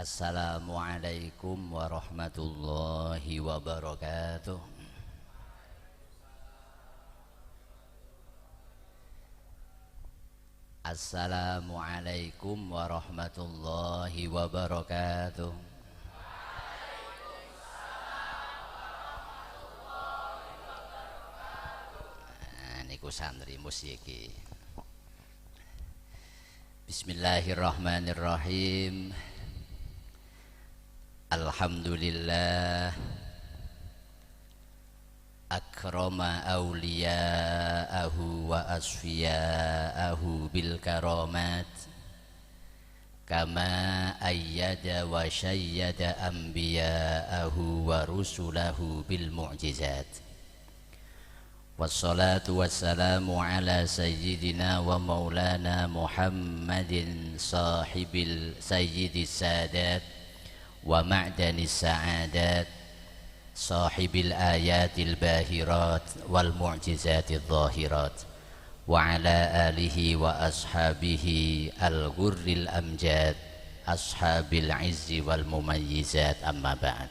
Assalamualaikum warahmatullahi wabarakatuh. Assalamualaikum warahmatullahi wabarakatuh. Niku santri musiki. Bismillahirrahmanirrahim. Alhamdulillah akrama awliya'ahu wa asfiya'ahu bil karamat kama ayyada wa syayyada anbiya'ahu wa rusulahu bil mu'jizat. Wassalatu wassalamu ala sayyidina wa maulana Muhammadin sahibil sayyidis sadat wa ma'danis sa'adat sahibil ayatil bahirat wal mu'jizatil zahirat wa ala alihi wa ashabihi al-ghurril amjad ashabil izzi wal mumayyizat amma ba'd.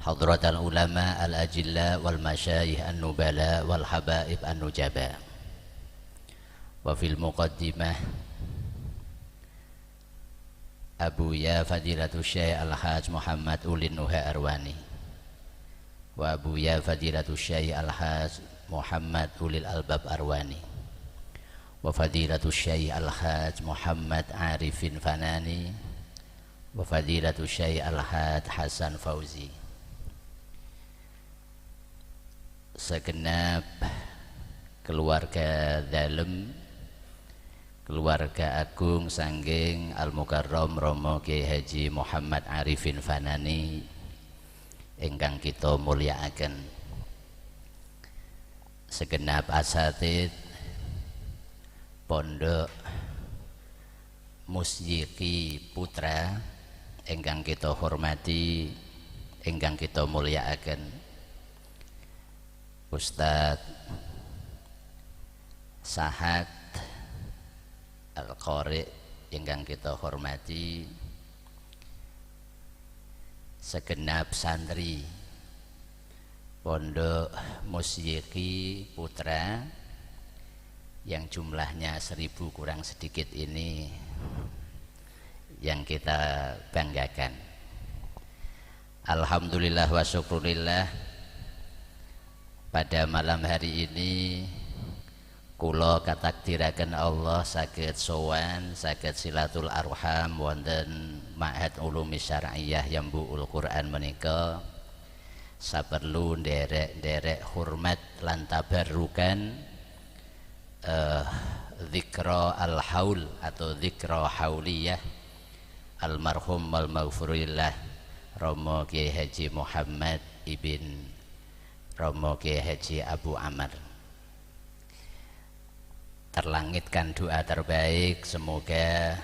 Hadratal ulama al-ajilla wal masyayikh an-nubala wal habaib an-nujaba. Wa fil muqaddimah Abuya Fadilatul Syekh Al-Hajj Muhammad Ulin Nuha Arwani wa Abuya Fadilatul Syekh Al-Hajj Muhammad Ulil Albab Arwani wa Fadilatul Syekh Al-Hajj Muhammad Arifin Fanani wa Fadilatul Syekh Al-Hajj Hasan Fauzi. Segenap keluarga dalem, keluarga agung sanggeng Al-Mukarram Romo Kiai Haji Muhammad Arifin Fanani ingkang kita mulyakaken, segenap asatid Pondok Musyiki Putra ingkang kita hormati, ingkang kita mulyakaken, Ustadz Sahat Al-Qari ingkang kita hormati, segenap santri Pondok Musyiki Putra yang jumlahnya 1000 kurang sedikit ini yang kita banggakan. Alhamdulillah wa syukurillah, pada malam hari ini kula katakdiraken Allah saged sowan, saged silatul arham wonten Ma'had Ulumi Syar'iyyah Yambu'ul Quran menika saperlu nderek-nderek hormat lan tabarrukan zikra al-haul atau zikra hauliyah almarhum wal maghfurillah Romo Kiai Haji Muhammad ibn Romo Kiai Haji Abu Amr. Terlangitkan doa terbaik, semoga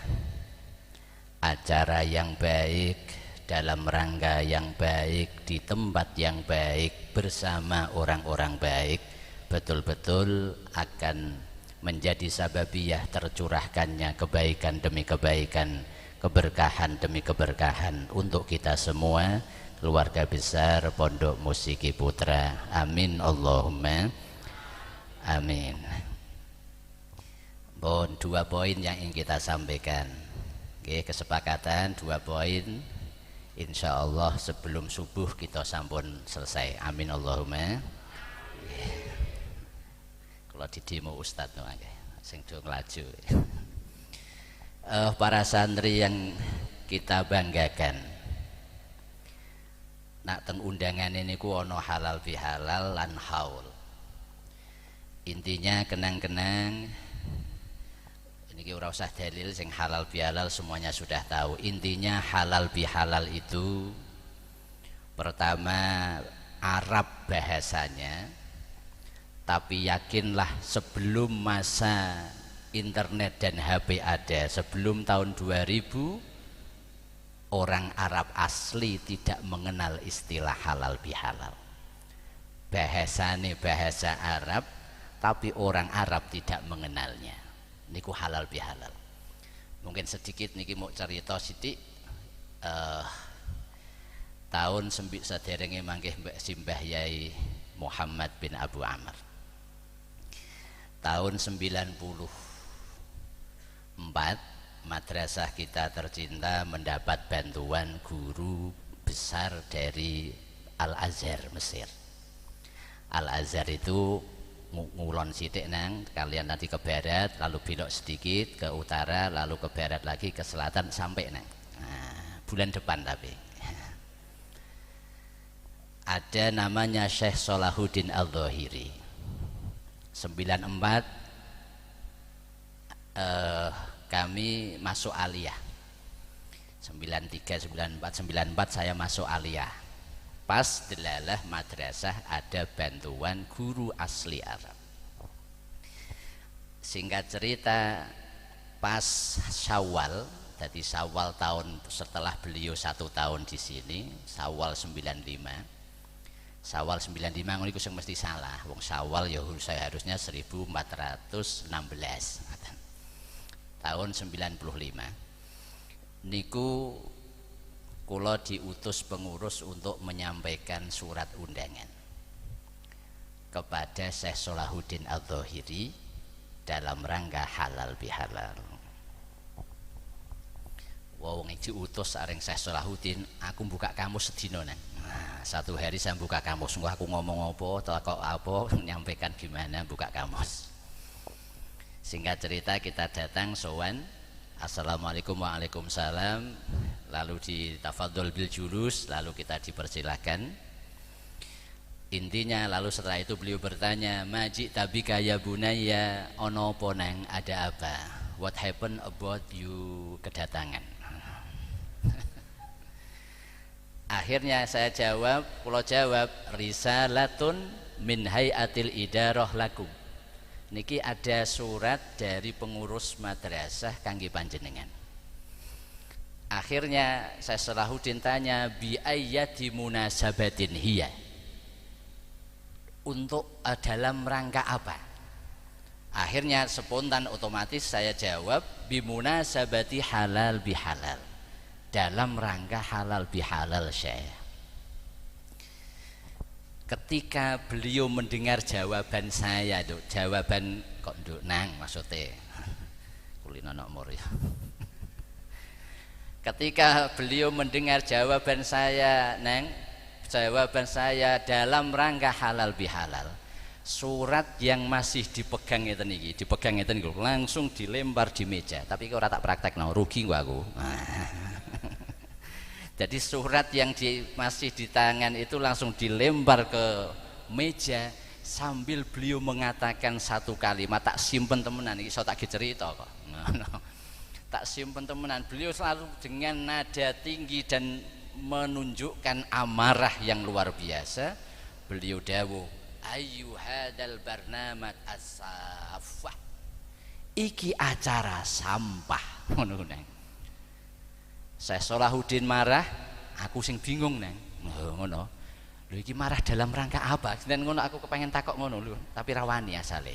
acara yang baik dalam rangka yang baik di tempat yang baik bersama orang-orang baik betul-betul akan menjadi sababiyah tercurahkannya kebaikan demi kebaikan, keberkahan demi keberkahan untuk kita semua, keluarga besar Pondok Musyiki Putra. Amin Allahumma amin. Bon, 2 poin yang ingin kita sampaikan. Oke, kesepakatan 2 poin. Insya Allah sebelum subuh kita sampun selesai. Amin Allahumma. Kalau didemo Ustadz no, sing do nglaju. Para santri yang kita banggakan, nak teng undangan ini ku ono halal bihalal lan haul. Intinya kenang-kenang. Ini ora usah dalil, sing halal bihalal semuanya sudah tahu. Intinya halal bihalal itu pertama Arab bahasanya, tapi yakinlah sebelum masa internet dan HP ada, sebelum tahun 2000 orang Arab asli tidak mengenal istilah halal bihalal. Bahasane bahasa Arab, tapi orang Arab tidak mengenalnya. Niku halal bihalal. Mungkin sedikit niki mau cerita sithik. Tahun saderenge mangkih Mbak Simbah Yai Muhammad bin Abu Amr. Tahun 94 madrasah kita tercinta mendapat bantuan guru besar dari Al-Azhar Mesir. Al-Azhar itu ngulon sithik nang kalian nanti ke barat, lalu belok sedikit ke utara, lalu ke barat lagi ke selatan sampai nang. Nah, bulan depan tapi. Ada namanya Syekh Salahuddin Al-Dhahiri. 94 kami masuk aliyah. 93, 94, 94 saya masuk aliyah. Pas delalah madrasah ada bantuan guru asli Arab. Singkat cerita, pas Syawal, jadi Syawal tahun setelah beliau 1 tahun di sini, Syawal 95. Syawal 95 ngono iku sing mesti salah. Wong Syawal ya saya harusnya 1416. Tahun 95. Niku kula diutus pengurus untuk menyampaikan surat undangan kepada Syekh Salahuddin Al-Dhahiri dalam rangka halal bihalal. Wong diutus areng Syekh Salahuddin, aku buka kamus sedina nang. Nah, 1 hari saya buka kamus, aku ngomong apa, kok apa, menyampaikan gimana buka kamus. Singkat cerita kita datang sowan, assalamualaikum waalaikumsalam, lalu ditafadhol bil julus, lalu kita dipersilahkan. Intinya lalu setelah itu beliau bertanya, Maji tabika ya bunaya, ono ponang, ada apa? What happened about you kedatangan? Akhirnya saya jawab, pulau jawab, risalatun min hayatil idarah lakum. Niki ada surat dari pengurus madrasah kangge panjenengan. Akhirnya saya Salahuddin tanya, bi ayyati munasabatin hiya. Untuk dalam rangka apa? Akhirnya spontan otomatis saya jawab, bi munasabati halal bihalal. Dalam rangka halal bihalal Syekh. Ketika beliau mendengar jawaban saya, jawaban kok nduk nang maksudnya kulino nomor ya. Ketika beliau mendengar jawaban saya, nang jawaban saya dalam rangka halal bihalal, surat yang masih dipegang ngeten iki, langsung dilempar di meja. Tapi kok ora tak praktekno, rugi gua aku. Jadi surat yang masih di tangan itu langsung dilempar ke meja sambil beliau mengatakan satu kalimat, tak simpen temenan, ini tak cerita kok. Tak simpen temenan. Beliau selalu dengan nada tinggi dan menunjukkan amarah yang luar biasa. Beliau dawuh, ayyuhadal barnamat as-safah. Iki acara sampah. Ngono nang. Saya Salahuddin marah, aku sing bingung nang. Ngono. Lho iki marah dalam rangka apa? Dan ngono aku kepengen takok ngono lho, tapi rawani asale.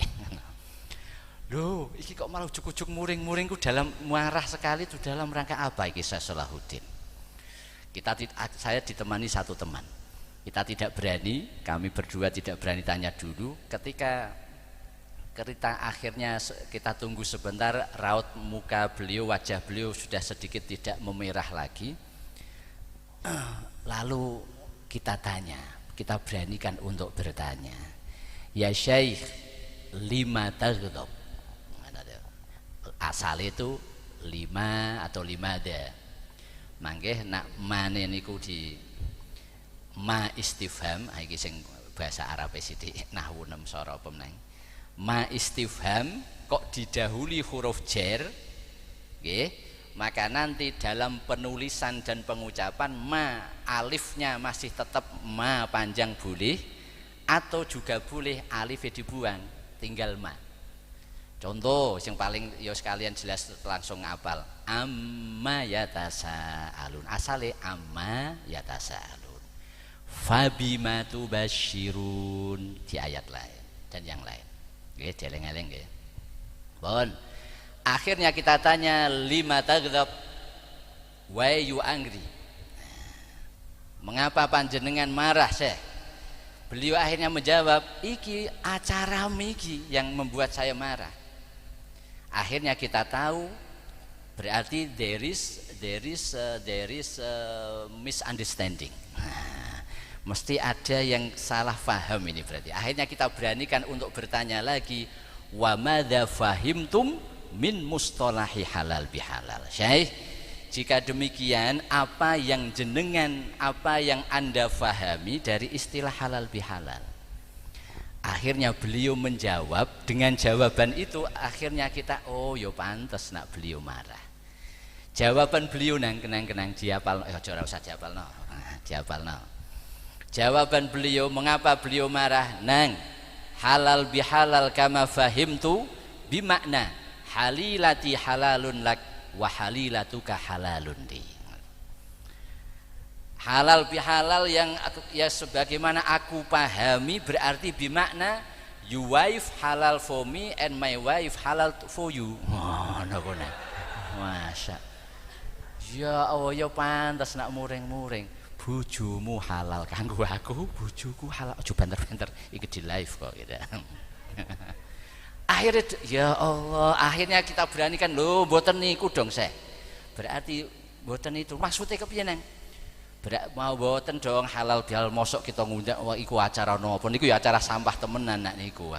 Lho, iki kok malah ujuk-ujuk muring-muringku dalam marah sekali itu dalam rangka apa iki Saya Salahuddin? Saya ditemani satu teman. Kita tidak berani, kami berdua tidak berani tanya dulu. Ketika akhirnya kita tunggu sebentar, raut muka beliau, wajah beliau sudah sedikit tidak memerah lagi. Lalu kita tanya, kita beranikan untuk bertanya, ya Syekh, lima taghdab. Asal itu 5 atau 5 mangke nak mane niku di ma istifham, iki sing bahasa Arab sithik nahwu 6 sora apa meneng. Ma istifham kok didahului huruf jar, nggih, maka nanti dalam penulisan dan pengucapan ma alifnya masih tetap ma panjang boleh, atau juga boleh alifnya dibuang, tinggal ma. Contoh yang paling ya sekalian jelas langsung ngapal, amma yatasaalun, asale amma yatasaalun, fabima tubasyirun di ayat lain dan yang lain. Nggih, deleng-eleng nggih. Pun Akhirnya kita tanya, lima taghdab, why you angry? Mengapa panjenengan marah, Syekh? Beliau akhirnya menjawab, iki acara miki yang membuat saya marah. Akhirnya kita tahu berarti there is misunderstanding. Mesti ada yang salah faham ini berarti. Akhirnya kita beranikan untuk bertanya lagi, wa madza fahimtum min mustalahi halal bihalal. Syekh, jika demikian apa yang Anda fahami dari istilah halal bihalal? Akhirnya beliau menjawab, dengan jawaban itu akhirnya kita, oh yo pantes nak beliau marah. Jawaban beliau nang kenang-kenang diapal, ora usah diapalno. Jawaban beliau, mengapa beliau marah? Nang halal bihalal kama fahimtu bimakna halilati halalun lak wa halilatuka halalun li. Halal bihalal yang ya sebagaimana aku pahami berarti bimakna your wife halal for me and my wife halal for you. Oh, napa nek. Masya. Ya Allah, ya pantas nak muring-muring. Bojomu halal kanggo aku, bojoku halal. Aja banter-banter iki di live kok gitu. Akhirnya ya Allah, akhirnya kita beranikan, lho mboten niku dong, Syekh. Berarti mboten itu. Maksudnya kepiye nang? Mau mboten dong halal bihalal, mosok kita ngundang wah iku acara napa niku ya acara sampah temenan nak niku.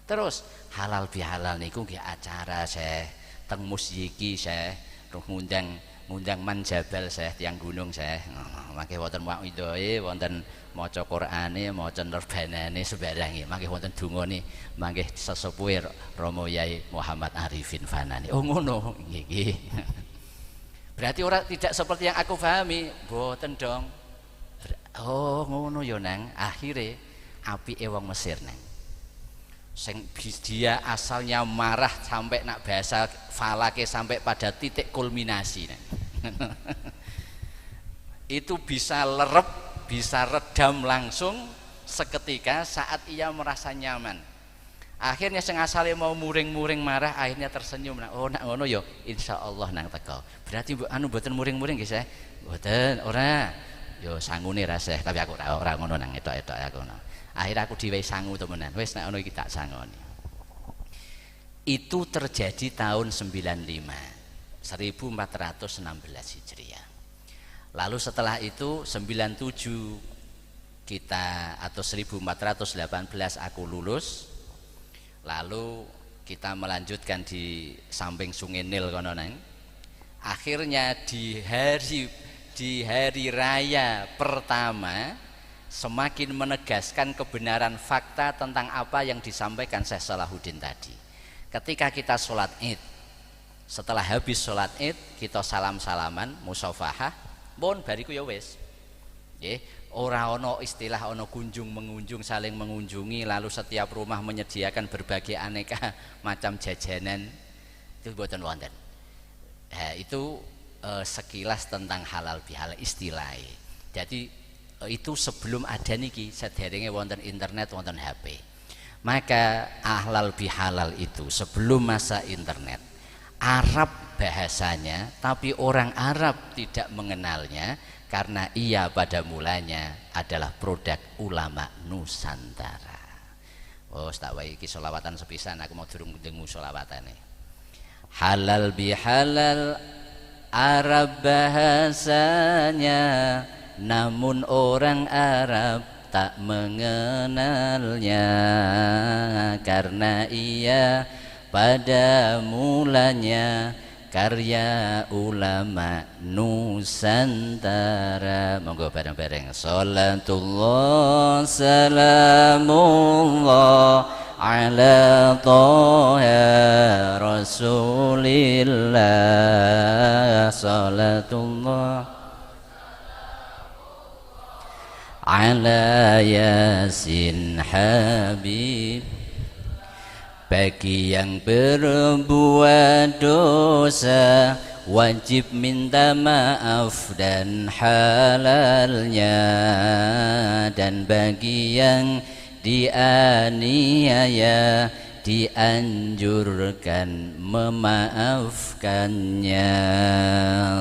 Terus halal bihalal niku nggih acara, Syekh. Teng musyiki, Syekh. Ngundang manjabal, Syekh, tiyang gunung, Syekh. Mangke wonten wa'idoe, wonten maca Qur'ane, maca nerbanane sebarange. Mangke wonten dungane, mangke sesepuhe Romo Yai Muhammad Arifin Fanani. Oh ngono, nggih. Berarti orang tidak seperti yang aku pahami. Mboten dong. Oh ngono ya nang. Akhire apike wong Mesir nang. Sing dia asalnya marah sampai nak bahasa falake sampai pada titik kulminasi nang. Itu bisa lerep, bisa redam langsung seketika saat ia merasa nyaman. Akhirnya sing asale mau muring-muring marah akhirnya tersenyum. Oh nak ngono ya insyaallah nang teko. Berarti mboten muring-muring nggih, Syekh. Mboten, ora. Ya sangune ra, Syekh, tapi aku ora ngono nang etok-etok aku ngono. Akhirnya aku diwehi sangu temenan. Wis nek ngono iki tak sangoni. Itu terjadi tahun 1416 Hijriah. Lalu setelah itu 97 kita atau 1418 aku lulus. Lalu kita melanjutkan di samping Sungai Nil kono nang. Akhirnya di hari raya pertama semakin menegaskan kebenaran fakta tentang apa yang disampaikan Syekh Salahuddin tadi. Ketika kita sholat Id, setelah habis sholat Id kita salam-salaman, musafahah, pun bariku ya wis. Nggih, ora ana istilah ana kunjung mengunjung, saling mengunjungi lalu setiap rumah menyediakan berbagai aneka macam jajanan. Itu mboten wonten. Itu sekilas tentang halal bihalal istilahnya. Jadi itu sebelum ada niki, sederenge wonten internet, wonten HP. Maka halal bihalal itu sebelum masa internet, Arab bahasanya, tapi orang Arab tidak mengenalnya karena ia pada mulanya adalah produk ulama Nusantara. Oh, tak wae iki selawatan sepisan, aku mau durung dengu selawatane. Halal bihalal Arab bahasanya, namun orang Arab tak mengenalnya karena ia pada mulanya karya ulama Nusantara. Monggo bareng-bareng. Salatullah salamullah ala Toha Rasulillah. Salatullah ala Yasin Habib. Bagi yang berbuat dosa wajib minta maaf dan halalnya, dan bagi yang dianiaya dianjurkan memaafkannya.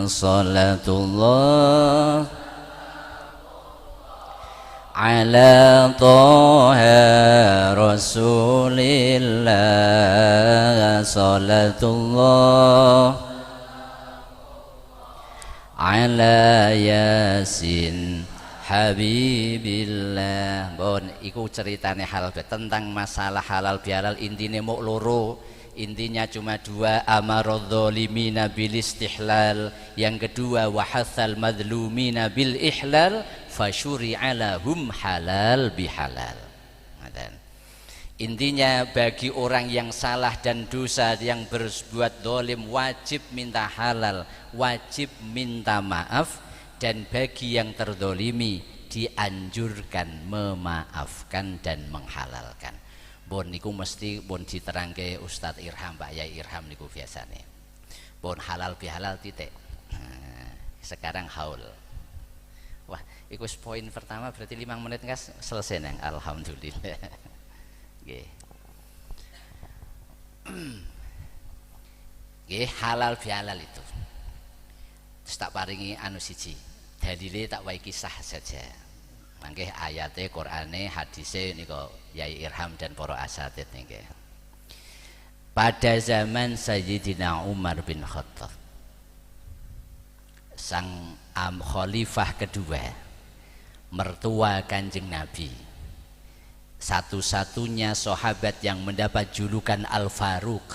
Salatullah ala Toha Rasulillah. Salatullah ala Yasin Habibillah. Bon, iku ceritane halal tentang masalah halal bihalal. Intine muk loro, intinya cuma dua. Amarul dzalimina bil istihlal, yang kedua wahatsal madzlumina bil ihlal, fasyuri'a lahum halal bihalal. Intinya bagi orang yang salah dan dosa, yang berbuat zalim, wajib minta halal, wajib minta maaf. Dan bagi yang terzalimi dianjurkan memaafkan dan menghalalkan. Bon niku mesti bon diterangke Ustadz Irham, Pak Yai Irham niku biasane. Bon halal bihalal titik. Nah, sekarang haul. Wah, iku poin pertama berarti 5 menit guys selesai nang. Alhamdulillah. Nggih. Nggih, halal bihalal itu. Terus tak paringi anu siji. Dalile tak wae kisah saja. Mangke ayate, Qur'ane, hadise nika Yai Irham dan para asatid niki. Pada zaman Sayyidina Umar bin Khattab, sang khalifah kedua, mertua Kanjeng Nabi, satu-satunya sahabat yang mendapat julukan Al-Faruq,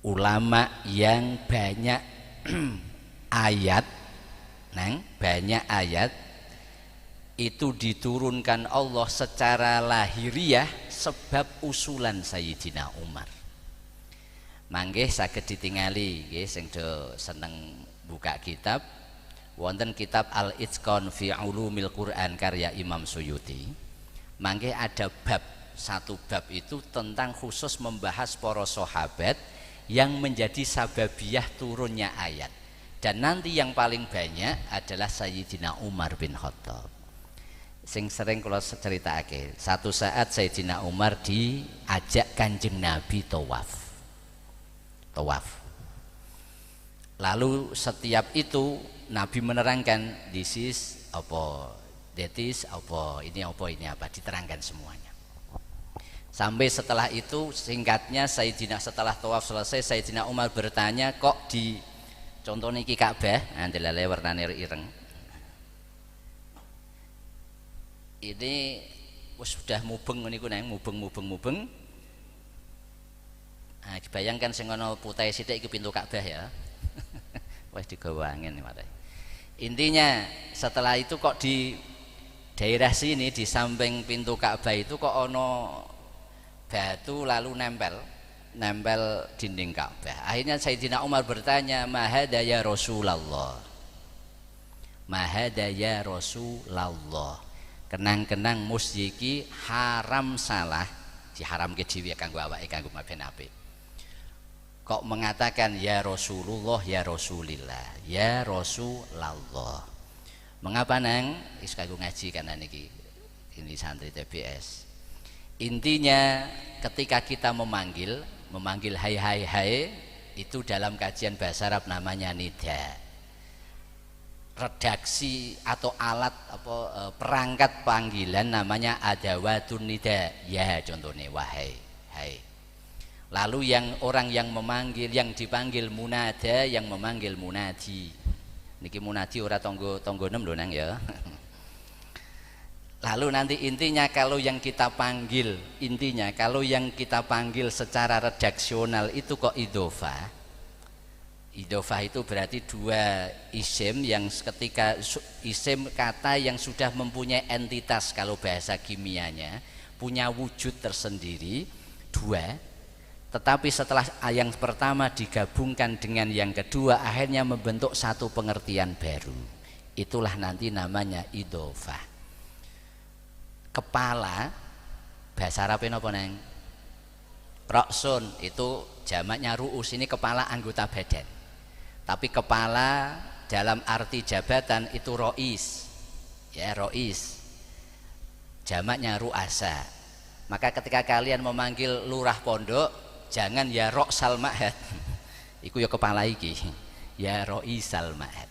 ulama yang banyak ayat, banyak ayat itu diturunkan Allah secara lahiriah sebab usulan Sayyidina Umar. Mangke saged ditingali nggih sing do seneng buka kitab, wonten kitab Al-Itqan fi Ulumil Quran karya Imam Suyuti. Mangke ada bab, satu bab itu tentang khusus membahas para sahabat yang menjadi sababiyah turunnya ayat. Dan nanti yang paling banyak adalah Sayyidina Umar bin Khattab. Sing sering kula ceritake, satu saat Sayyidina Umar diajak Kanjeng Nabi tawaf. Lalu setiap itu Nabi menerangkan this is apa, that is apa, ini apa, diterangkan semuanya. Sampai setelah itu singkatnya setelah tawaf selesai, Sayyidina Umar bertanya, kok di contoh niki Ka'bah, andelale warnane ireng. Ini sudah mubeng niku nang mubeng. Nah, dibayangkan sing ana putahe sithik iki pintu Ka'bah ya. Wis digawa angin mate. Intinya setelah itu kok di daerah sini di samping pintu Ka'bah itu kok ana batu lalu nempel dinding Ka'bah. Akhirnya Sayyidina Umar bertanya, "Mahada ya Rasulullah?" Mahada ya Rasulullah. Kenang-kenang musyiki haram salah, diharamke dhewe kanggo awake kanggo maben apik. Kok mengatakan ya Rasulullah, ya Rasulillah, ya Rasulullah. Mengapa nang? Wis kanggo ngaji kanan iki. Ini santri TBS. Intinya ketika kita memanggil hai itu dalam kajian bahasa Arab namanya nida. Redaksi atau alat perangkat panggilan namanya adawatun nida. Ya contohnya wahai, hai. Lalu orang yang memanggil, yang dipanggil munada, yang memanggil munadi. Niki munadi ora tonggo 6 lho nang ya. Lalu nanti intinya kalau yang kita panggil secara redaksional itu kok idhofah. Idhofah itu berarti dua isim yang ketika isim kata yang sudah mempunyai entitas, kalau bahasa kimianya punya wujud tersendiri dua, tetapi setelah yang pertama digabungkan dengan yang kedua akhirnya membentuk satu pengertian baru. Itulah nanti namanya idhofah. Kepala bahasa Arabnya apa neng? Roksun itu jamaknya ru'us, ini kepala anggota badan. Tapi kepala dalam arti jabatan itu rois, ya rois. Jamaknya ru'asa. Maka ketika kalian memanggil lurah pondok, jangan ya Ro'sal Ma'had. Iku ya kepala iki. Ya Ro'isal Ma'had.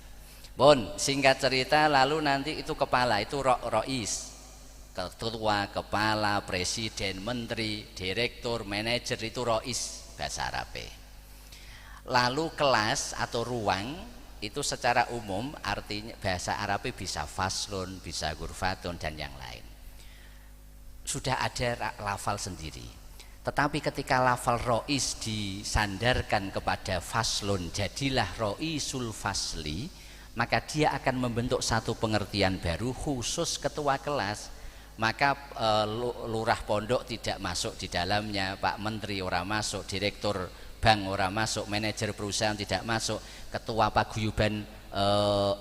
Bon, singkat cerita, lalu nanti itu kepala itu Ro'is. Ketua, kepala, presiden, menteri, direktur, manajer itu Ro'is bahasa Arab. Lalu kelas atau ruang itu secara umum artinya bahasa Arab bisa faslun, bisa gurfatun dan yang lain. Sudah ada lafal sendiri. Tetapi ketika lafal rois disandarkan kepada faslun, jadilah roisul fasli, maka dia akan membentuk satu pengertian baru khusus ketua kelas. Maka lurah pondok tidak masuk di dalamnya, Pak Menteri ora masuk, direktur bank ora masuk, manajer perusahaan tidak masuk, ketua paguyuban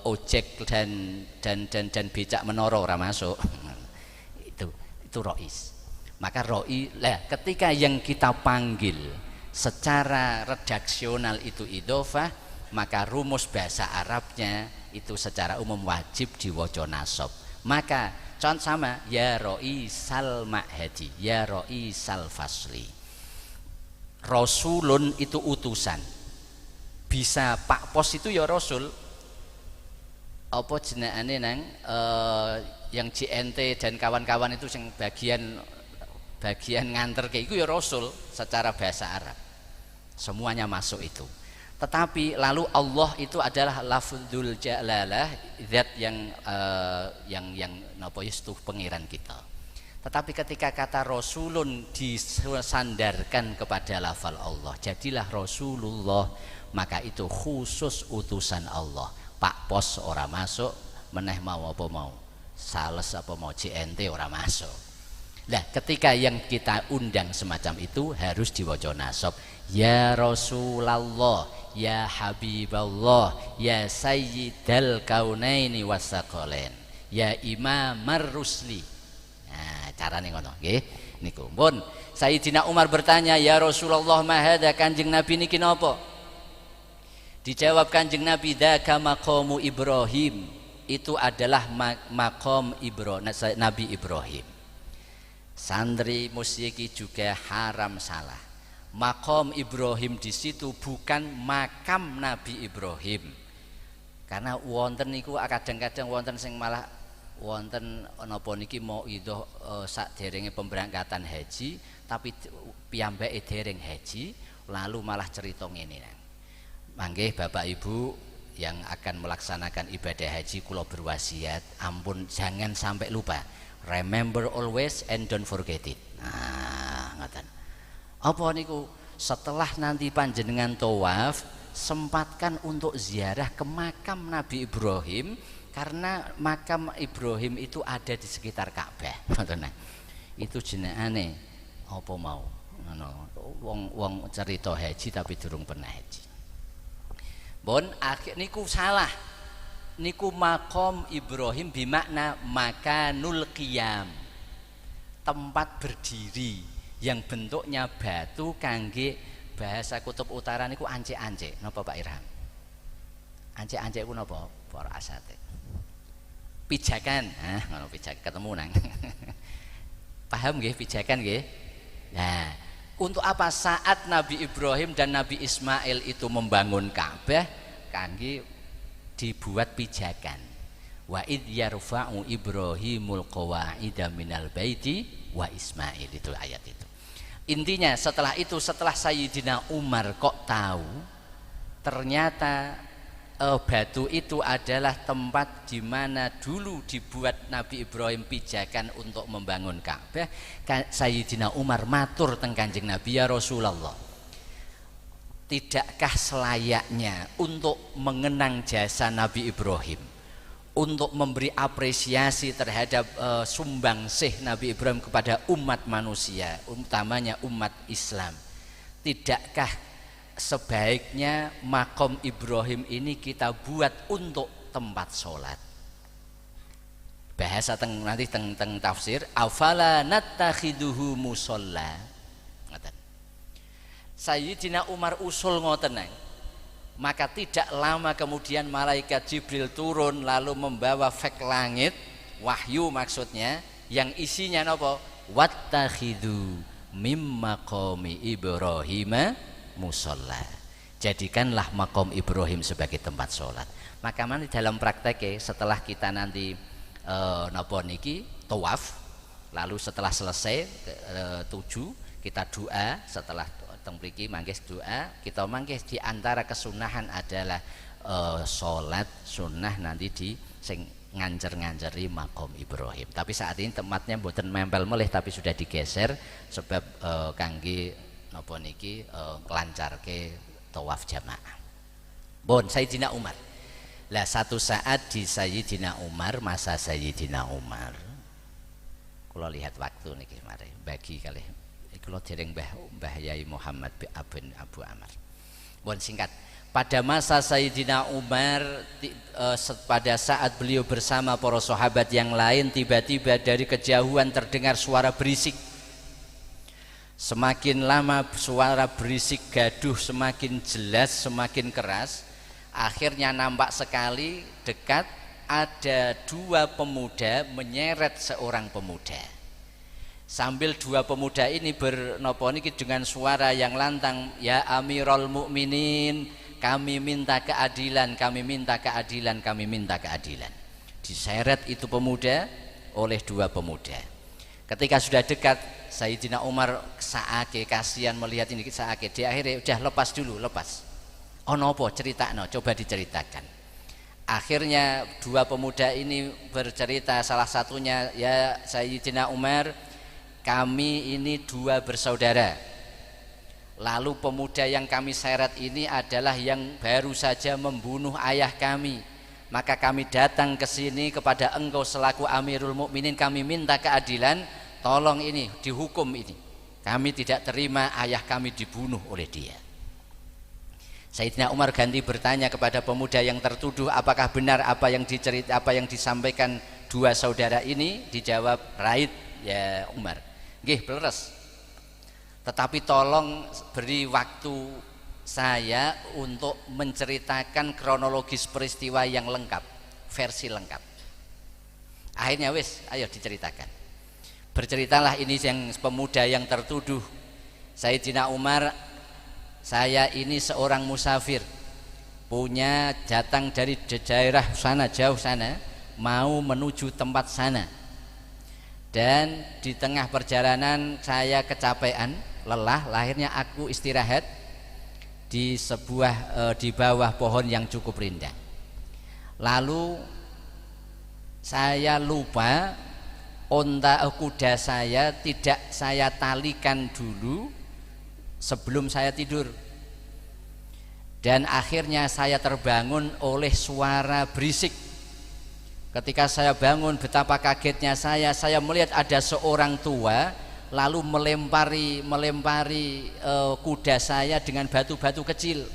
ojek dan becak menoro ora masuk. Itu rois. Maka ketika yang kita panggil secara redaksional itu idhofah, maka rumus bahasa Arabnya itu secara umum wajib diwaca nasab. Maka contoh sama ya roisal ma'hadi, ya roisal fasli. Rasulun itu utusan. Bisa Pak Pos itu ya rasul. Apa jenengane nang yang JNT dan kawan-kawan itu yang bagian nganter kayak itu ya rasul secara bahasa Arab. Semuanya masuk itu. Tetapi lalu Allah itu adalah lafzul jalalah, zat yang napa itu pengiran kita. Tetapi ketika kata rasulun disandarkan kepada lafal Allah, jadilah Rasulullah, maka itu khusus utusan Allah. Pak Pos ora masuk, meneh mau apa mau sales apa mau JNT ora masuk. Nah, ketika yang kita undang semacam itu harus diwaca nasab. Ya Rasulullah, ya Habiballah, ya Sayyidal Kaunaini Wasaqalain, ya Imamar Rusli. Nah, carane ngono nggih. Niku. Pun Sayyidina Umar bertanya, "Ya Rasulullah, mahada Kanjeng Nabi niki napa?" Dijawab Kanjeng Nabi, "Dzaka maqamu Ibrahim." Itu adalah maqam Nabi Ibrahim. Santri musyiki juga haram salah. Maqam Ibrahim di situ bukan makam Nabi Ibrahim. Karena wonten niku kadang-kadang wonten sing malah wonten napa niki mau idho sakderenge pemberangkatan haji, tapi piyambake dereng haji, lalu malah cerita ngene. Mangke Bapak Ibu yang akan melaksanakan ibadah haji, kula berwasiat ampun jangan sampai lupa. Remember always and don't forget it. Nah, ngoten. Apa niku setelah nanti panjenengan tawaf, sempatkan untuk ziarah ke makam Nabi Ibrahim, karena makam Ibrahim itu ada di sekitar Ka'bah. Ngoten. Itu jenengane apa mau? Ngono. Wong cerita haji tapi durung pernah haji. Bon, akhir niku salah. Niku makom Ibrahim bimakna makanul qiyam, tempat berdiri yang bentuknya batu kangge bahasa kutub utara niku ance-ance. Napa Pak Irham? Ance-ance ku napa? Para asate. Pijakan. Nah, ngono pijakan ketemu nang. Paham nggih pijakan nggih? Nah, untuk apa saat Nabi Ibrahim dan Nabi Ismail itu membangun Ka'bah, kangge dibuat pijakan. Wa id yarfa'u Ibrahimul qawa'ida minal baiti wa Ismail, itu ayat itu. Intinya setelah itu, setelah Sayyidina Umar kok tahu ternyata batu itu adalah tempat di mana dulu dibuat Nabi Ibrahim pijakan untuk membangun Ka'bah, Sayyidina Umar matur teng Kanjeng Nabi, ya Rasulullah, tidakkah selayaknya untuk mengenang jasa Nabi Ibrahim, untuk memberi apresiasi terhadap sumbangsih Nabi Ibrahim kepada umat manusia, utamanya umat Islam, tidakkah sebaiknya makom Ibrahim ini kita buat untuk tempat sholat? Bahasa nanti teng tafsir, afala nattakhiduhu musalla. Sayyidina Umar usul ngoten nang. Maka tidak lama kemudian malaikat Jibril turun lalu membawa fek langit, wahyu maksudnya, yang isinya napa? wattakhidhu mimma maqami Ibrahim musalla, jadikanlah makom Ibrahim sebagai tempat sholat. Maka nanti dalam prakteknya setelah kita nanti napa niki tawaf, lalu setelah selesai 7 kita doa, setelah teng mriki mangke doa, kita mangke di antara kesunahan adalah sholat sunnah nanti di sing ngancer-nganceri makom Ibrahim. Tapi saat ini tempatnya mboten mempel melih tapi sudah digeser sebab kangge napa niki nglancarke tawaf jamaah. Bon Sayyidina Umar. Lah satu saat di Sayyidina Umar, masa Sayyidina Umar, kula lihat waktu niki mari bagi kalih kula dereng Mbah Yai Muhammad bin Abu Amar. Bon singkat, pada masa Sayyidina Umar pada saat beliau bersama para sahabat yang lain, tiba-tiba dari kejauhan terdengar suara berisik. Semakin lama suara berisik gaduh semakin jelas, semakin keras. Akhirnya nampak sekali dekat ada 2 pemuda menyeret seorang pemuda. Sambil 2 pemuda ini bernopo niki dengan suara yang lantang, ya Amirul Mukminin, kami minta keadilan, kami minta keadilan, kami minta keadilan. Diseret itu pemuda oleh 2 pemuda. Ketika sudah dekat, Sayyidina Umar saake kasihan melihat ini, saake di akhirnya udah lepas dulu, lepas. Ono apa ceritakno, coba diceritakan. Akhirnya 2 pemuda ini bercerita, salah satunya, ya Sayyidina Umar, kami ini 2 bersaudara. Lalu pemuda yang kami seret ini adalah yang baru saja membunuh ayah kami. Maka kami datang ke sini kepada engkau selaku Amirul Mukminin, kami minta keadilan, tolong ini dihukum ini. Kami tidak terima ayah kami dibunuh oleh dia. Sayyidina Umar ganti bertanya kepada pemuda yang tertuduh, apakah benar apa yang disampaikan 2 saudara ini? Dijawab, right ya Umar. Nggih, leres. Tetapi tolong beri waktu saya untuk menceritakan kronologis peristiwa yang lengkap, versi lengkap. Akhirnya wis, ayo diceritakan. Berceritalah ini yang pemuda yang tertuduh. Sayyidina Umar, saya ini seorang musafir, punya datang dari daerah sana, jauh sana, mau menuju tempat sana. Dan di tengah perjalanan saya kecapean, lelah, akhirnya aku istirahat di di bawah pohon yang cukup rindang. Lalu saya lupa kuda saya tidak saya talikan dulu sebelum saya tidur. Dan akhirnya saya terbangun oleh suara berisik. Ketika saya bangun, betapa kagetnya saya melihat ada seorang tua lalu melempari kuda saya dengan batu-batu kecil.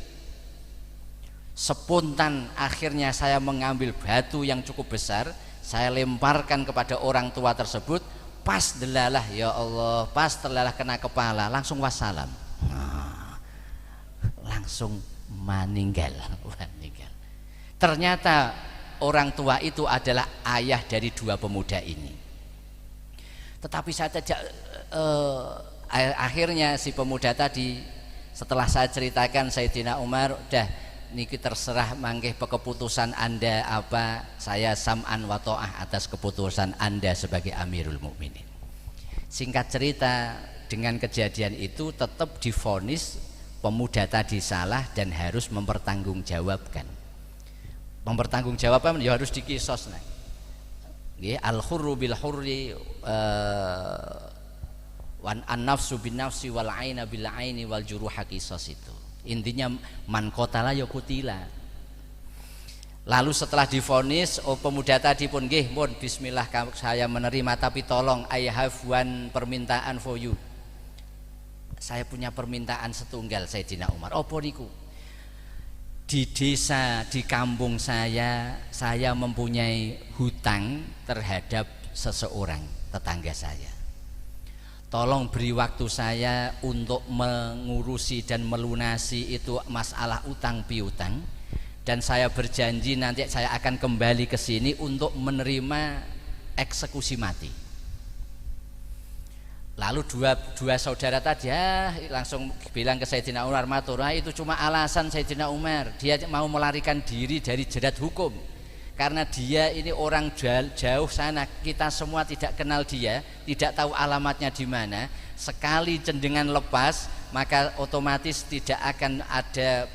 Spontan akhirnya saya mengambil batu yang cukup besar, saya lemparkan kepada orang tua tersebut. Pas delalah, ya Allah, pas delalah kena kepala, langsung wassalam. Langsung meninggal. Ternyata orang tua itu adalah ayah dari 2 pemuda ini. Tetapi saya tidak akhirnya si pemuda tadi, setelah saya ceritakan, Sayyidina Umar, udah niki terserah mangke keputusan Anda apa, saya sam'an wa ta'ah atas keputusan Anda sebagai Amirul Mukminin. Singkat cerita, dengan kejadian itu tetap divonis pemuda tadi salah dan harus mempertanggungjawabkan. Mempertanggungjawabkan ya harus dikisos. Nggih, al-hurru bil hurri wan an-nafsu bin nafsi wal aina bil aini wal juruha qisas itu. Intinya man qatala ya qutila. Lalu setelah divonis, pemuda tadi pun nggih, mohon bismillah saya menerima, tapi tolong I have one permintaan for you. Saya punya permintaan setunggal Sayyidina Umar. Apa niku? Di desa, di kampung saya mempunyai hutang terhadap seseorang tetangga saya. Tolong beri waktu saya untuk mengurusi dan melunasi itu masalah utang piutang, dan saya berjanji nanti saya akan kembali ke sini untuk menerima eksekusi mati. Lalu dua saudara tadi langsung bilang ke Sayyidina Umar, matur, itu cuma alasan Sayyidina Umar, dia mau melarikan diri dari jerat hukum karena dia ini orang jauh sana, kita semua tidak kenal dia, tidak tahu alamatnya di mana. Sekali cendengan lepas maka otomatis tidak akan ada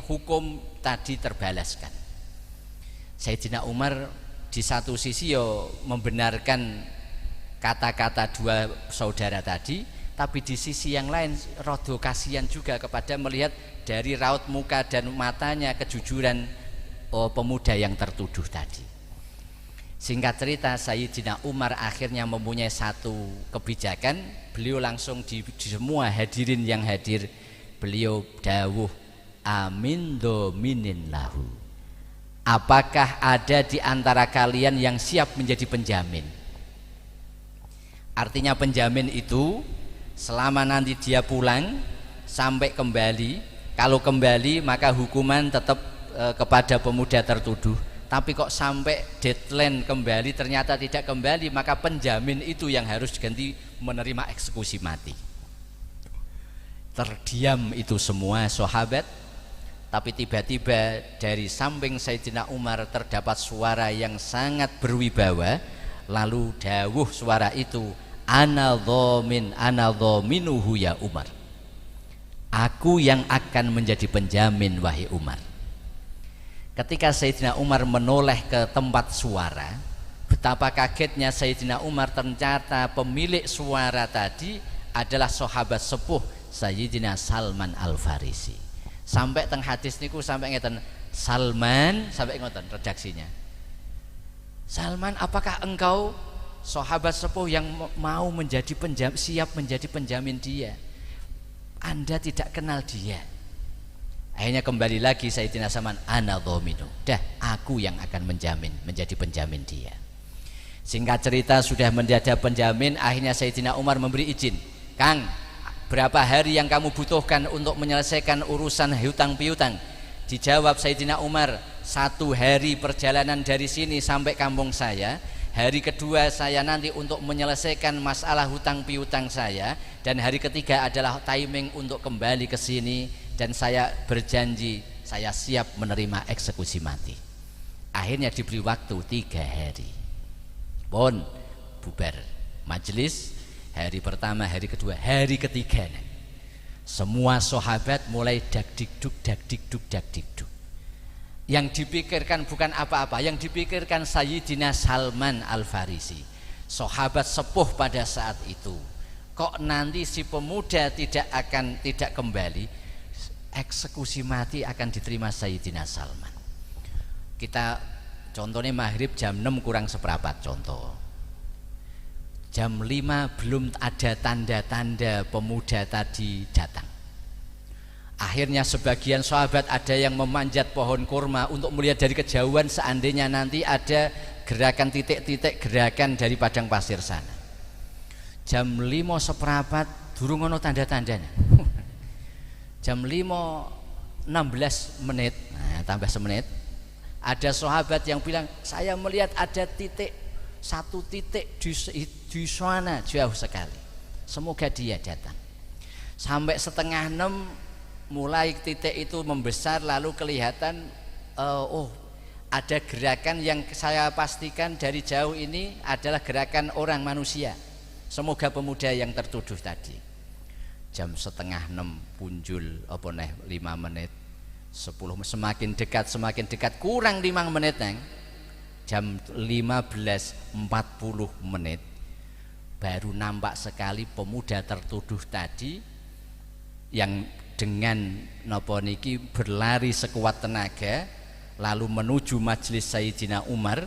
hukum tadi terbalaskan. Sayyidina Umar di satu sisi membenarkan kata-kata dua saudara tadi, tapi di sisi yang lain rodo kasihan juga kepada melihat dari raut muka dan matanya kejujuran pemuda yang tertuduh tadi. Singkat cerita, Sayyidina Umar akhirnya mempunyai satu kebijakan. Beliau langsung di semua hadirin yang hadir, beliau dawuh, amin dominin lahu, apakah ada di antara kalian yang siap menjadi penjamin? Artinya penjamin itu selama nanti dia pulang sampai kembali, kalau kembali maka hukuman tetap kepada pemuda tertuduh, tapi kok sampai deadline kembali ternyata tidak kembali, maka penjamin itu yang harus ganti menerima eksekusi mati. Terdiam itu semua sahabat, tapi tiba-tiba dari samping Sayyidina Umar terdapat suara yang sangat berwibawa. Lalu dawuh suara itu, ana dhaminuhu ya Umar, aku yang akan menjadi penjamin wahai Umar. Ketika Sayyidina Umar menoleh ke tempat suara, betapa kagetnya Sayyidina Umar, ternyata pemilik suara tadi adalah sahabat sepuh Sayyidina Salman Al-Farisi. Sampai teng hadis niku sampai ngeten, Salman, sampai ngoten redaksinya, Salman, apakah engkau sahabat sepuh yang mau menjadi siap menjadi penjamin dia? Anda tidak kenal dia. Akhirnya kembali lagi Sayyidina Salman, ana dhaminu, dah aku yang akan menjadi penjamin dia. Singkat cerita, sudah menjadi penjamin, akhirnya Sayyidina Umar memberi izin, Kang, berapa hari yang kamu butuhkan untuk menyelesaikan urusan hutang piutang? Dijawab Sayyidina Umar, 1 hari perjalanan dari sini sampai kampung saya, hari kedua saya nanti untuk menyelesaikan masalah hutang piutang saya, dan hari ketiga adalah timing untuk kembali ke sini, dan saya berjanji saya siap menerima eksekusi mati. Akhirnya diberi waktu 3 hari. Pun bubar majelis, hari pertama, hari kedua, hari ketiga semua sahabat mulai dakdikduk. Yang dipikirkan bukan apa-apa, yang dipikirkan Sayyidina Salman Al-Farisi, sahabat sepuh pada saat itu. Kok nanti si pemuda tidak kembali, eksekusi mati akan diterima Sayyidina Salman. Kita contohnya maghrib jam 6 kurang seperempat contoh. Jam 5 belum ada tanda-tanda pemuda tadi datang. Akhirnya sebagian sahabat ada yang memanjat pohon kurma untuk melihat dari kejauhan seandainya nanti ada gerakan titik-titik gerakan dari padang pasir sana. Jam 5 seperempat durung ono tanda-tandanya. Jam 5 16 menit, nah, tambah semenit, ada sahabat yang bilang, saya melihat ada satu titik di sana jauh sekali, semoga dia datang. Sampai setengah 6 mulai titik itu membesar, lalu kelihatan ada gerakan yang saya pastikan dari jauh ini adalah gerakan orang manusia, semoga pemuda yang tertuduh tadi. Jam setengah 6 punjul 5 menit 10, semakin dekat kurang 5 menit jam 15.40 menit baru nampak sekali pemuda tertuduh tadi yang dengan berlari sekuat tenaga lalu menuju majelis Sayyidina Umar.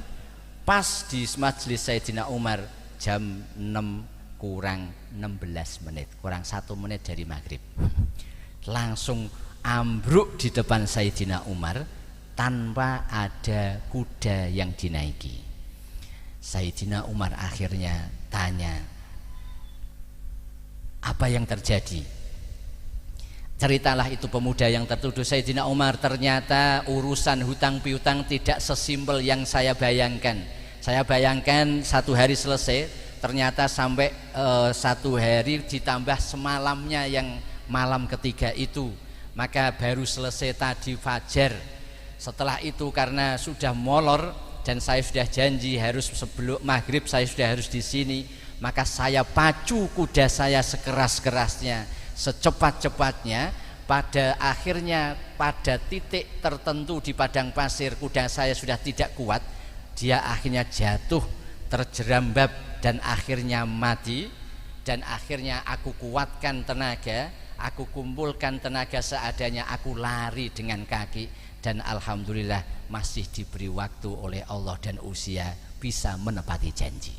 Pas di majelis Sayyidina Umar jam 6 kurang 16 menit, kurang 1 menit dari maghrib, langsung ambruk di depan Sayyidina Umar tanpa ada kuda yang dinaiki. Sayyidina Umar akhirnya tanya, apa yang terjadi? Ceritalah itu pemuda yang tertuduh. Sayyidina Umar, ternyata urusan hutang piutang tidak sesimpel yang saya bayangkan. Saya bayangkan 1 hari selesai, ternyata sampai satu hari ditambah semalamnya yang malam ketiga itu, maka baru selesai tadi fajar. Setelah itu karena sudah molor dan saya sudah janji harus sebelum maghrib saya sudah harus di sini, maka saya pacu kuda saya sekeras-kerasnya, secepat-cepatnya. Pada akhirnya pada titik tertentu di padang pasir kuda saya sudah tidak kuat, dia akhirnya jatuh terjerambab dan akhirnya mati. Dan akhirnya aku kuatkan tenaga, aku kumpulkan tenaga seadanya, aku lari dengan kaki, dan alhamdulillah masih diberi waktu oleh Allah dan usia bisa menepati janji.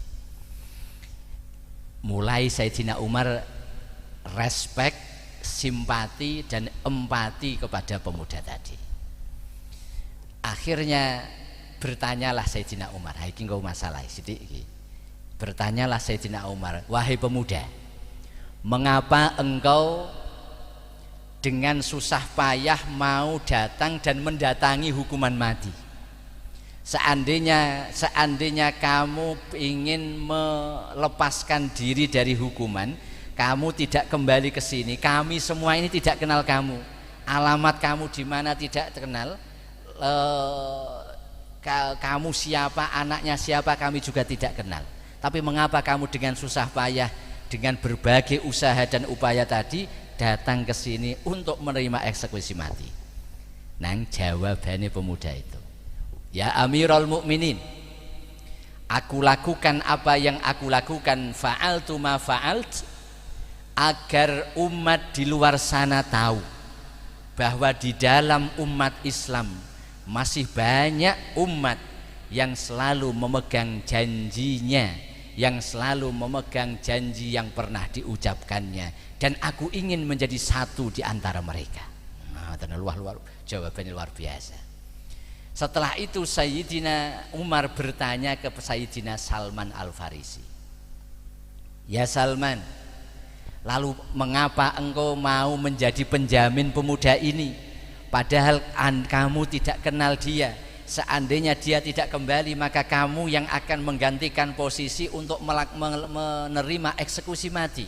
Mulai Sayyidina Umar respect, simpati dan empati kepada pemuda tadi. Akhirnya bertanyalah Sayyidina Umar, iki engko masalah sithik iki. Bertanyalah Sayyidina Umar, wahai pemuda, mengapa engkau dengan susah payah mau datang dan mendatangi hukuman mati? Seandainya kamu ingin melepaskan diri dari hukuman, kamu tidak kembali ke sini, kami semua ini tidak kenal kamu, alamat kamu di mana tidak kenal, kamu siapa, anaknya siapa kami juga tidak kenal. Tapi mengapa kamu dengan susah payah, dengan berbagai usaha dan upaya tadi datang ke sini untuk menerima eksekusi mati? Nang jawabannya pemuda itu, ya Amirul Mukminin, aku lakukan apa yang aku lakukan, fa'altu ma fa'alt, agar umat di luar sana tahu bahwa di dalam umat Islam masih banyak umat yang selalu memegang janjinya, yang selalu memegang janji yang pernah diucapkannya, dan aku ingin menjadi satu di antara mereka. Nah, jawabannya luar biasa. Setelah itu Sayyidina Umar bertanya ke Sayyidina Salman Al-Farisi, ya Salman, lalu mengapa engkau mau menjadi penjamin pemuda ini, padahal kamu tidak kenal dia? Seandainya dia tidak kembali, maka kamu yang akan menggantikan posisi untuk menerima eksekusi mati.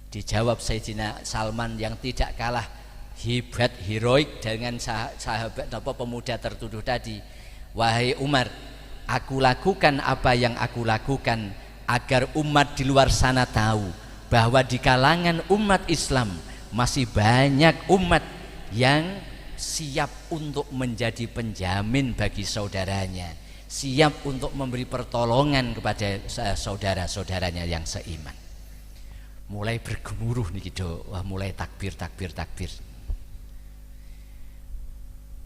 Dijawab Sayyidina Salman yang tidak kalah hebat, heroik dengan sahabat pemuda tertuduh tadi, wahai Umar, aku lakukan apa yang aku lakukan agar umat di luar sana tahu bahwa di kalangan umat Islam masih banyak umat yang siap untuk menjadi penjamin bagi saudaranya, siap untuk memberi pertolongan kepada saudara-saudaranya yang seiman. Mulai bergemuruh nih gitu, wah mulai takbir.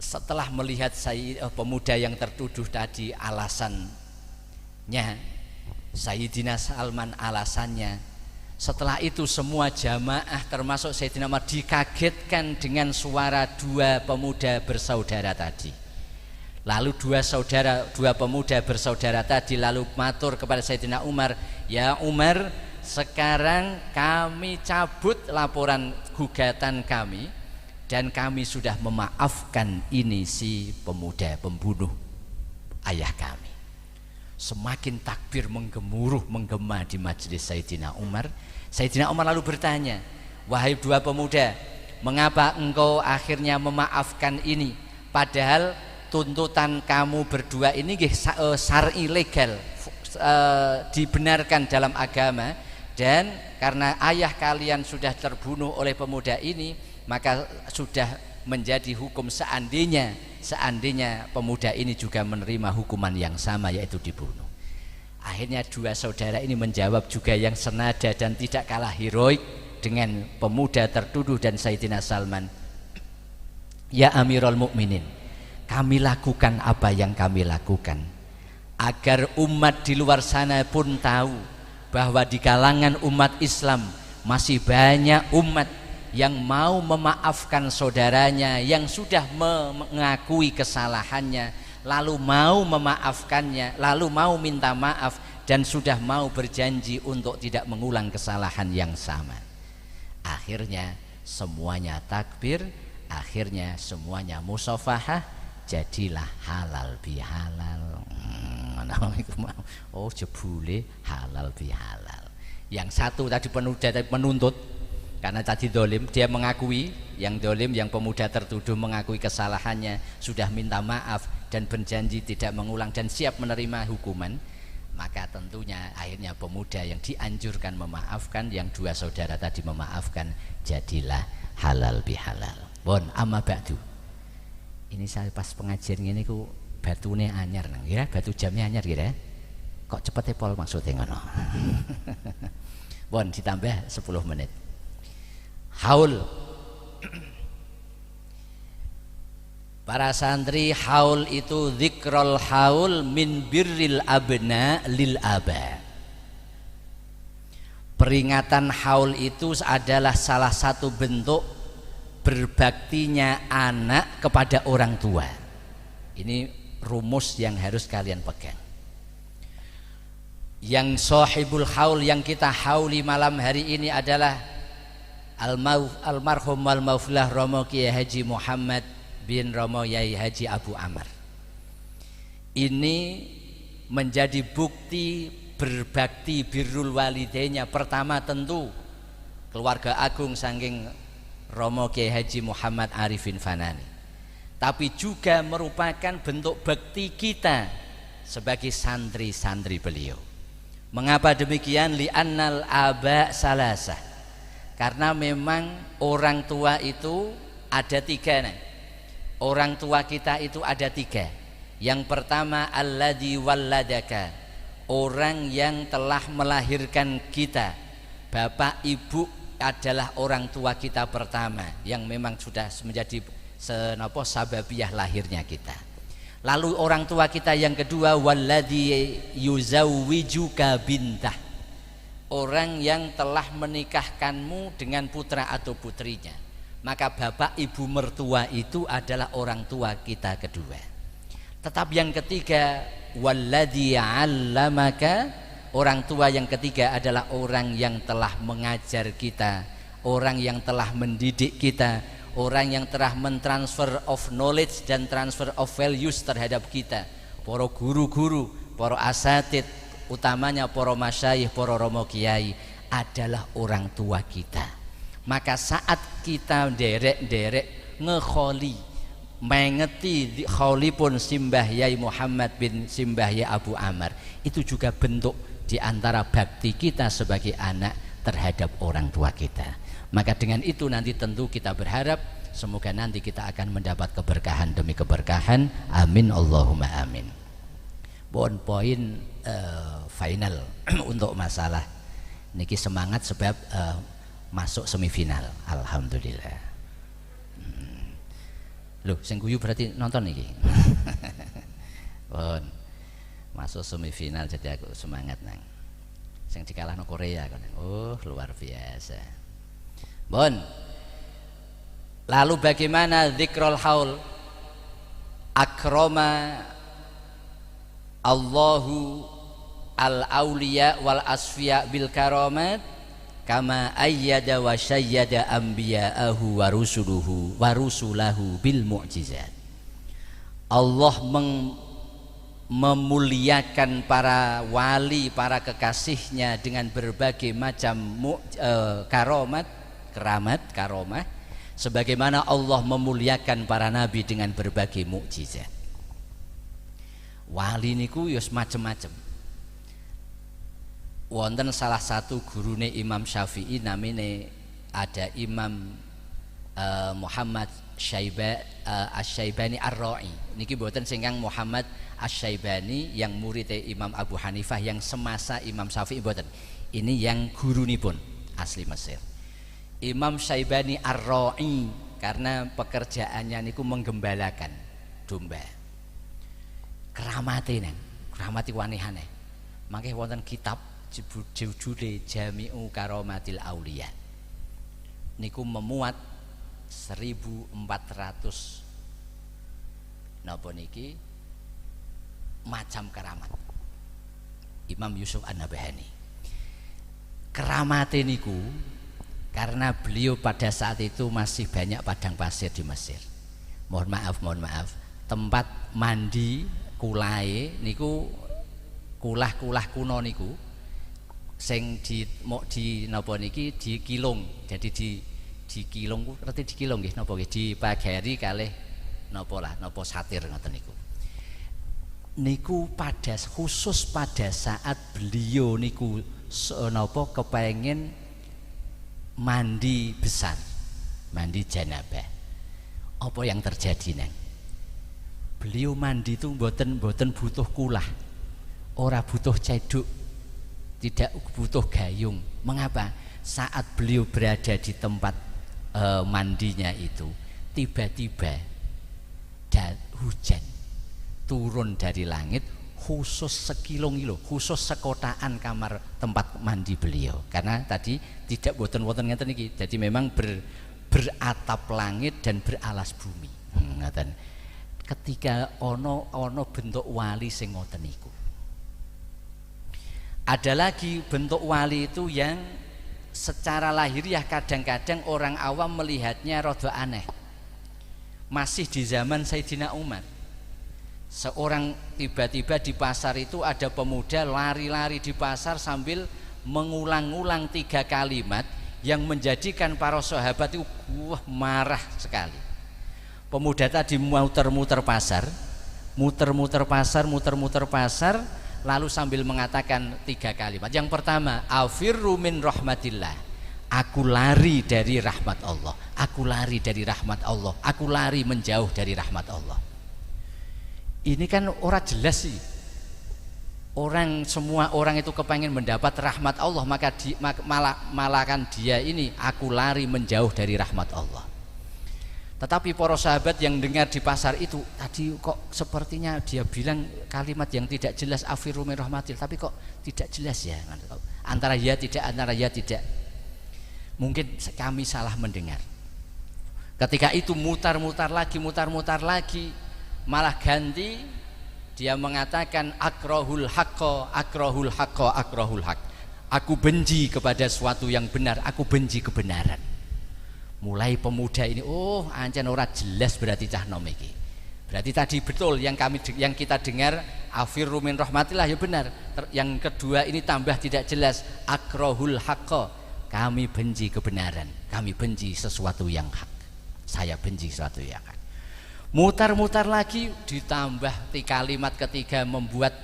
Setelah melihat pemuda yang tertuduh tadi alasannya, Sayyidina Salman alasannya, setelah itu semua jamaah termasuk Sayyidina Umar dikagetkan dengan suara dua pemuda bersaudara tadi. Lalu dua pemuda bersaudara tadi lalu matur kepada Sayyidina Umar, ya Umar, sekarang kami cabut laporan gugatan kami dan kami sudah memaafkan ini si pemuda pembunuh ayah kami. Semakin takbir menggema di majelis Sayyidina Umar. Sayyidina Umar lalu bertanya, wahai dua pemuda, mengapa engkau akhirnya memaafkan ini, padahal tuntutan kamu berdua ini syar'i legal, dibenarkan dalam agama, dan karena ayah kalian sudah terbunuh oleh pemuda ini, maka sudah menjadi hukum seandainya pemuda ini juga menerima hukuman yang sama, yaitu dibunuh. Akhirnya dua saudara ini menjawab juga yang senada dan tidak kalah heroik dengan pemuda tertuduh dan Sayyidina Salman, ya Amirul Mukminin, kami lakukan apa yang kami lakukan agar umat di luar sana pun tahu bahwa di kalangan umat Islam masih banyak umat yang mau memaafkan saudaranya yang sudah mengakui kesalahannya, lalu mau memaafkannya, lalu mau minta maaf dan sudah mau berjanji untuk tidak mengulang kesalahan yang sama. Akhirnya semuanya takbir, akhirnya semuanya musafahah, jadilah halal bihalal. Oh jebule halal bihalal. Yang satu tadi menuntut karena tadi dolim, dia mengakui, yang dolim, yang pemuda tertuduh mengakui kesalahannya, sudah minta maaf dan berjanji tidak mengulang dan siap menerima hukuman. Maka tentunya akhirnya pemuda yang dianjurkan memaafkan, yang dua saudara tadi memaafkan, jadilah halal bihalal. Bon, amma ba'du. Ini saya pas pengajian ini ku batune anyar nang, kira batu jamnya anyar kira. Kok cepet pol maksudnya ngono. Bon, ditambah 10 menit. Haul. Para santri, haul itu dzikrul haul min birril abna lil aba. Peringatan haul itu adalah salah satu bentuk berbaktinya anak kepada orang tua. Ini rumus yang harus kalian pegang. Yang sahibul haul yang kita hauli malam hari ini adalah almarhum al-mauflah Romo Kiai Haji Muhammad bin Romo Yai Haji Abu Amr. Ini menjadi bukti berbakti birrul walidainya. Pertama tentu keluarga agung saking Romo Kiai Haji Muhammad Arifin Fanani, tapi juga merupakan bentuk bakti kita sebagai santri-santri beliau. Mengapa demikian? Li'annal aba salasah, karena memang orang tua itu ada tiga. Orang tua kita itu ada tiga. Yang pertama alladzi walladaka, orang yang telah melahirkan kita. Bapak ibu adalah orang tua kita pertama, yang memang sudah menjadi sababiyah lahirnya kita. Lalu orang tua kita yang kedua walladzi yuzawwijuka bintah, orang yang telah menikahkanmu dengan putra atau putrinya. Maka bapak ibu mertua itu adalah orang tua kita kedua. Tetapi yang ketiga walladzi 'allamaka, orang tua yang ketiga adalah orang yang telah mengajar kita, orang yang telah mendidik kita, orang yang telah mentransfer of knowledge dan transfer of values terhadap kita. Para guru-guru, para asatid, utamanya para masyayikh, para romo kiai adalah orang tua kita. Maka saat kita derek-derek ngekholi mengeti kholi pun Simbah Yai Muhammad bin Simbah Yai Abu Amr, itu juga bentuk diantara bakti kita sebagai anak terhadap orang tua kita. Maka dengan itu nanti tentu kita berharap semoga nanti kita akan mendapat keberkahan demi keberkahan. Amin Allahumma amin. Poin final untuk masalah niki semangat sebab masuk semifinal. Alhamdulillah. Loh, sing guyu berarti nonton niki. Bon, masuk semifinal jadi aku semangat nang. Sing dikalahno Korea kan. Oh, luar biasa. Bon. Lalu bagaimana dzikrul haul? Akrama Allahu al-auliya wal asfiya bil karamat kama ayyada wa syayyada anbiya'ahu wa rusuluhu wa rusulahu bil mu'jizat. Allah memuliakan para wali, para kekasihnya dengan berbagai macam karamah, sebagaimana Allah memuliakan para nabi dengan berbagai mukjizat. Wali niku yos macem-macem. Wonten salah satu gurune Imam Syafi'i namine ada Imam Muhammad Asy-Syaibani Ar-Ra'i. Niki mboten singkang Muhammad Asy-Syaibani yang murid Imam Abu Hanifah yang semasa Imam Syafi'i mboten. Ini yang gurunipun asli Mesir. Imam Syaibani Ar-Ra'i karena pekerjaannya niku menggembalakan domba. Keramati wanihane. Mangke wonten kitab judule Jami'u Karamatil Auliya. Niku memuat 1400 napa niki macam keramat Imam Yusuf An-Nabhani. Keramate niku karena beliau pada saat itu masih banyak padang pasir di Mesir. Mohon maaf, tempat mandi kulai niku Kulah-kulah kuno niku sing di napa niki dikilung. Jadi dikilung ngerti dikilung nggih napa nggih dipagari kalih napa satir ngoten niku. Niku khusus pada saat beliau niku napa kepengin mandi besar, mandi janabah. Apa yang terjadi nang? Beliau mandi itu mboten butuh kulah, ora butuh ceduk, tidak butuh gayung. Mengapa? Saat beliau berada di tempat mandinya itu, tiba-tiba hujan turun dari langit, khusus sekilo-kilo, khusus sekotaan kamar tempat mandi beliau. Karena tadi tidak boten-boten ngeten iki. Jadi memang beratap langit dan beralas bumi. Ngeten. Ketika ono bentuk wali sing ngoten niku. Ada lagi bentuk wali itu yang secara lahiriah kadang-kadang orang awam melihatnya rada aneh. Masih di zaman Sayyidina Umar. Seorang tiba-tiba di pasar itu ada pemuda lari-lari di pasar sambil mengulang-ulang 3 kalimat yang menjadikan para sahabat itu marah sekali. Pemuda tadi muter-muter pasar, lalu sambil mengatakan 3 kalimat. Yang pertama, afirru min rahmatillah, aku lari dari rahmat Allah, aku lari dari rahmat Allah, aku lari menjauh dari rahmat Allah. Ini kan orang jelas sih. Semua orang itu kepengen mendapat rahmat Allah, maka malakan dia ini aku lari menjauh dari rahmat Allah. Tetapi para sahabat yang dengar di pasar itu tadi kok sepertinya dia bilang kalimat yang tidak jelas, afiru min rahmatil, tapi kok tidak jelas ya, antara ya tidak. Mungkin kami salah mendengar. Ketika itu mutar-mutar lagi, malah ganti dia mengatakan akrahul haqqa. Aku benci kepada sesuatu yang benar, aku benci kebenaran. Mulai pemuda ini, ancen ora jelas berarti cah nom iki. Berarti tadi betul yang kita dengar afirru min rahmatillah ya benar. Yang kedua ini tambah tidak jelas, akrahul haqqa. Kami benci kebenaran, kami benci sesuatu yang hak. Saya benci sesuatu yang hak. Mutar-mutar lagi, ditambah kalimat ketiga membuat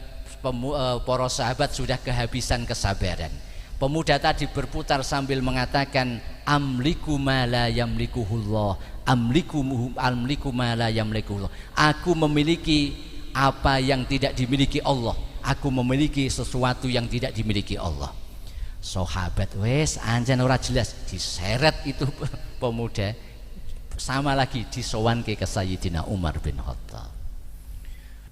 para sahabat sudah kehabisan kesabaran. Pemuda tadi berputar sambil mengatakan amliku ma la yamlikuhullah, amliku ma la yamlikuhullah. Aku memiliki apa yang tidak dimiliki Allah, aku memiliki sesuatu yang tidak dimiliki Allah. Sahabat wes anjen ora jelas, diseret itu pemuda. Sama lagi disowanke ke Sayyidina Umar bin Khattab.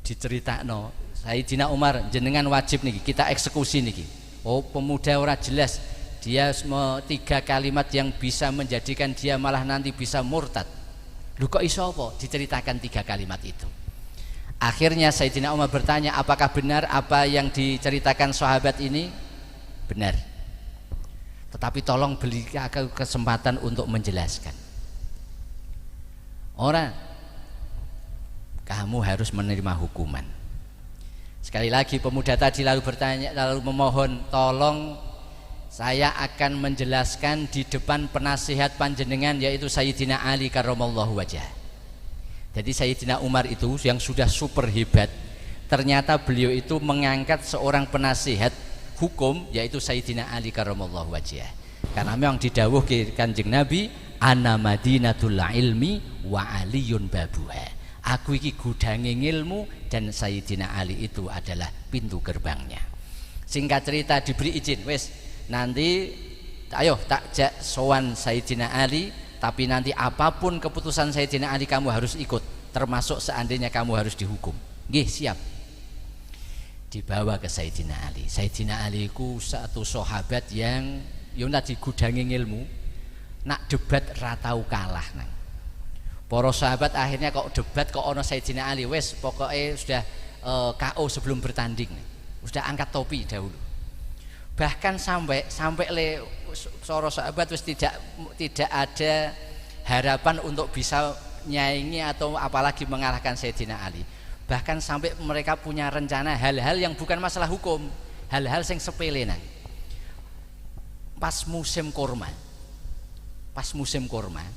Diceritakno Sayyidina Umar, jenengan wajib niki kita eksekusi niki. Pemuda ora jelas, dia 3 kalimat yang bisa menjadikan dia malah nanti bisa murtad. Lho kok iso apa? Diceritakan 3 kalimat itu. Akhirnya Sayyidina Umar bertanya, apakah benar apa yang diceritakan sahabat ini? Benar. Tetapi tolong beri aku kesempatan untuk menjelaskan. Orang, kamu harus menerima hukuman. Sekali lagi pemuda tadi lalu bertanya, lalu memohon, tolong saya akan menjelaskan di depan penasihat panjenengan yaitu Sayyidina Ali karramallahu wajah. Jadi Sayyidina Umar itu yang sudah super hebat, ternyata beliau itu mengangkat seorang penasihat hukum yaitu Sayyidina Ali karramallahu wajah. Karena memang didhawuhke Kanjeng Nabi, ana madinatul ilmi wa aliyun babuha. Aku iki gudange ilmu dan Sayyidina Ali itu adalah pintu gerbangnya. Singkat cerita diberi izin, wes nanti ayo tak jak sowan Sayyidina Ali, tapi nanti apapun keputusan Sayyidina Ali kamu harus ikut, termasuk seandainya kamu harus dihukum. Nggih, siap. Dibawa ke Sayyidina Ali. Sayyidina Ali ku satu sahabat yang tadi gudange ilmu, nak debat ratau kalah nang. Para sahabat akhirnya kok debat kok ono Sayyidina Ali, wes pokoknya sudah KO sebelum bertanding, sudah angkat topi dahulu. Bahkan sampai para sahabat wes tidak ada harapan untuk bisa nyaingi atau apalagi mengalahkan Sayyidina Ali. Bahkan sampai mereka punya rencana hal-hal yang bukan masalah hukum, hal-hal yang sepele nang. Pas musim kurma,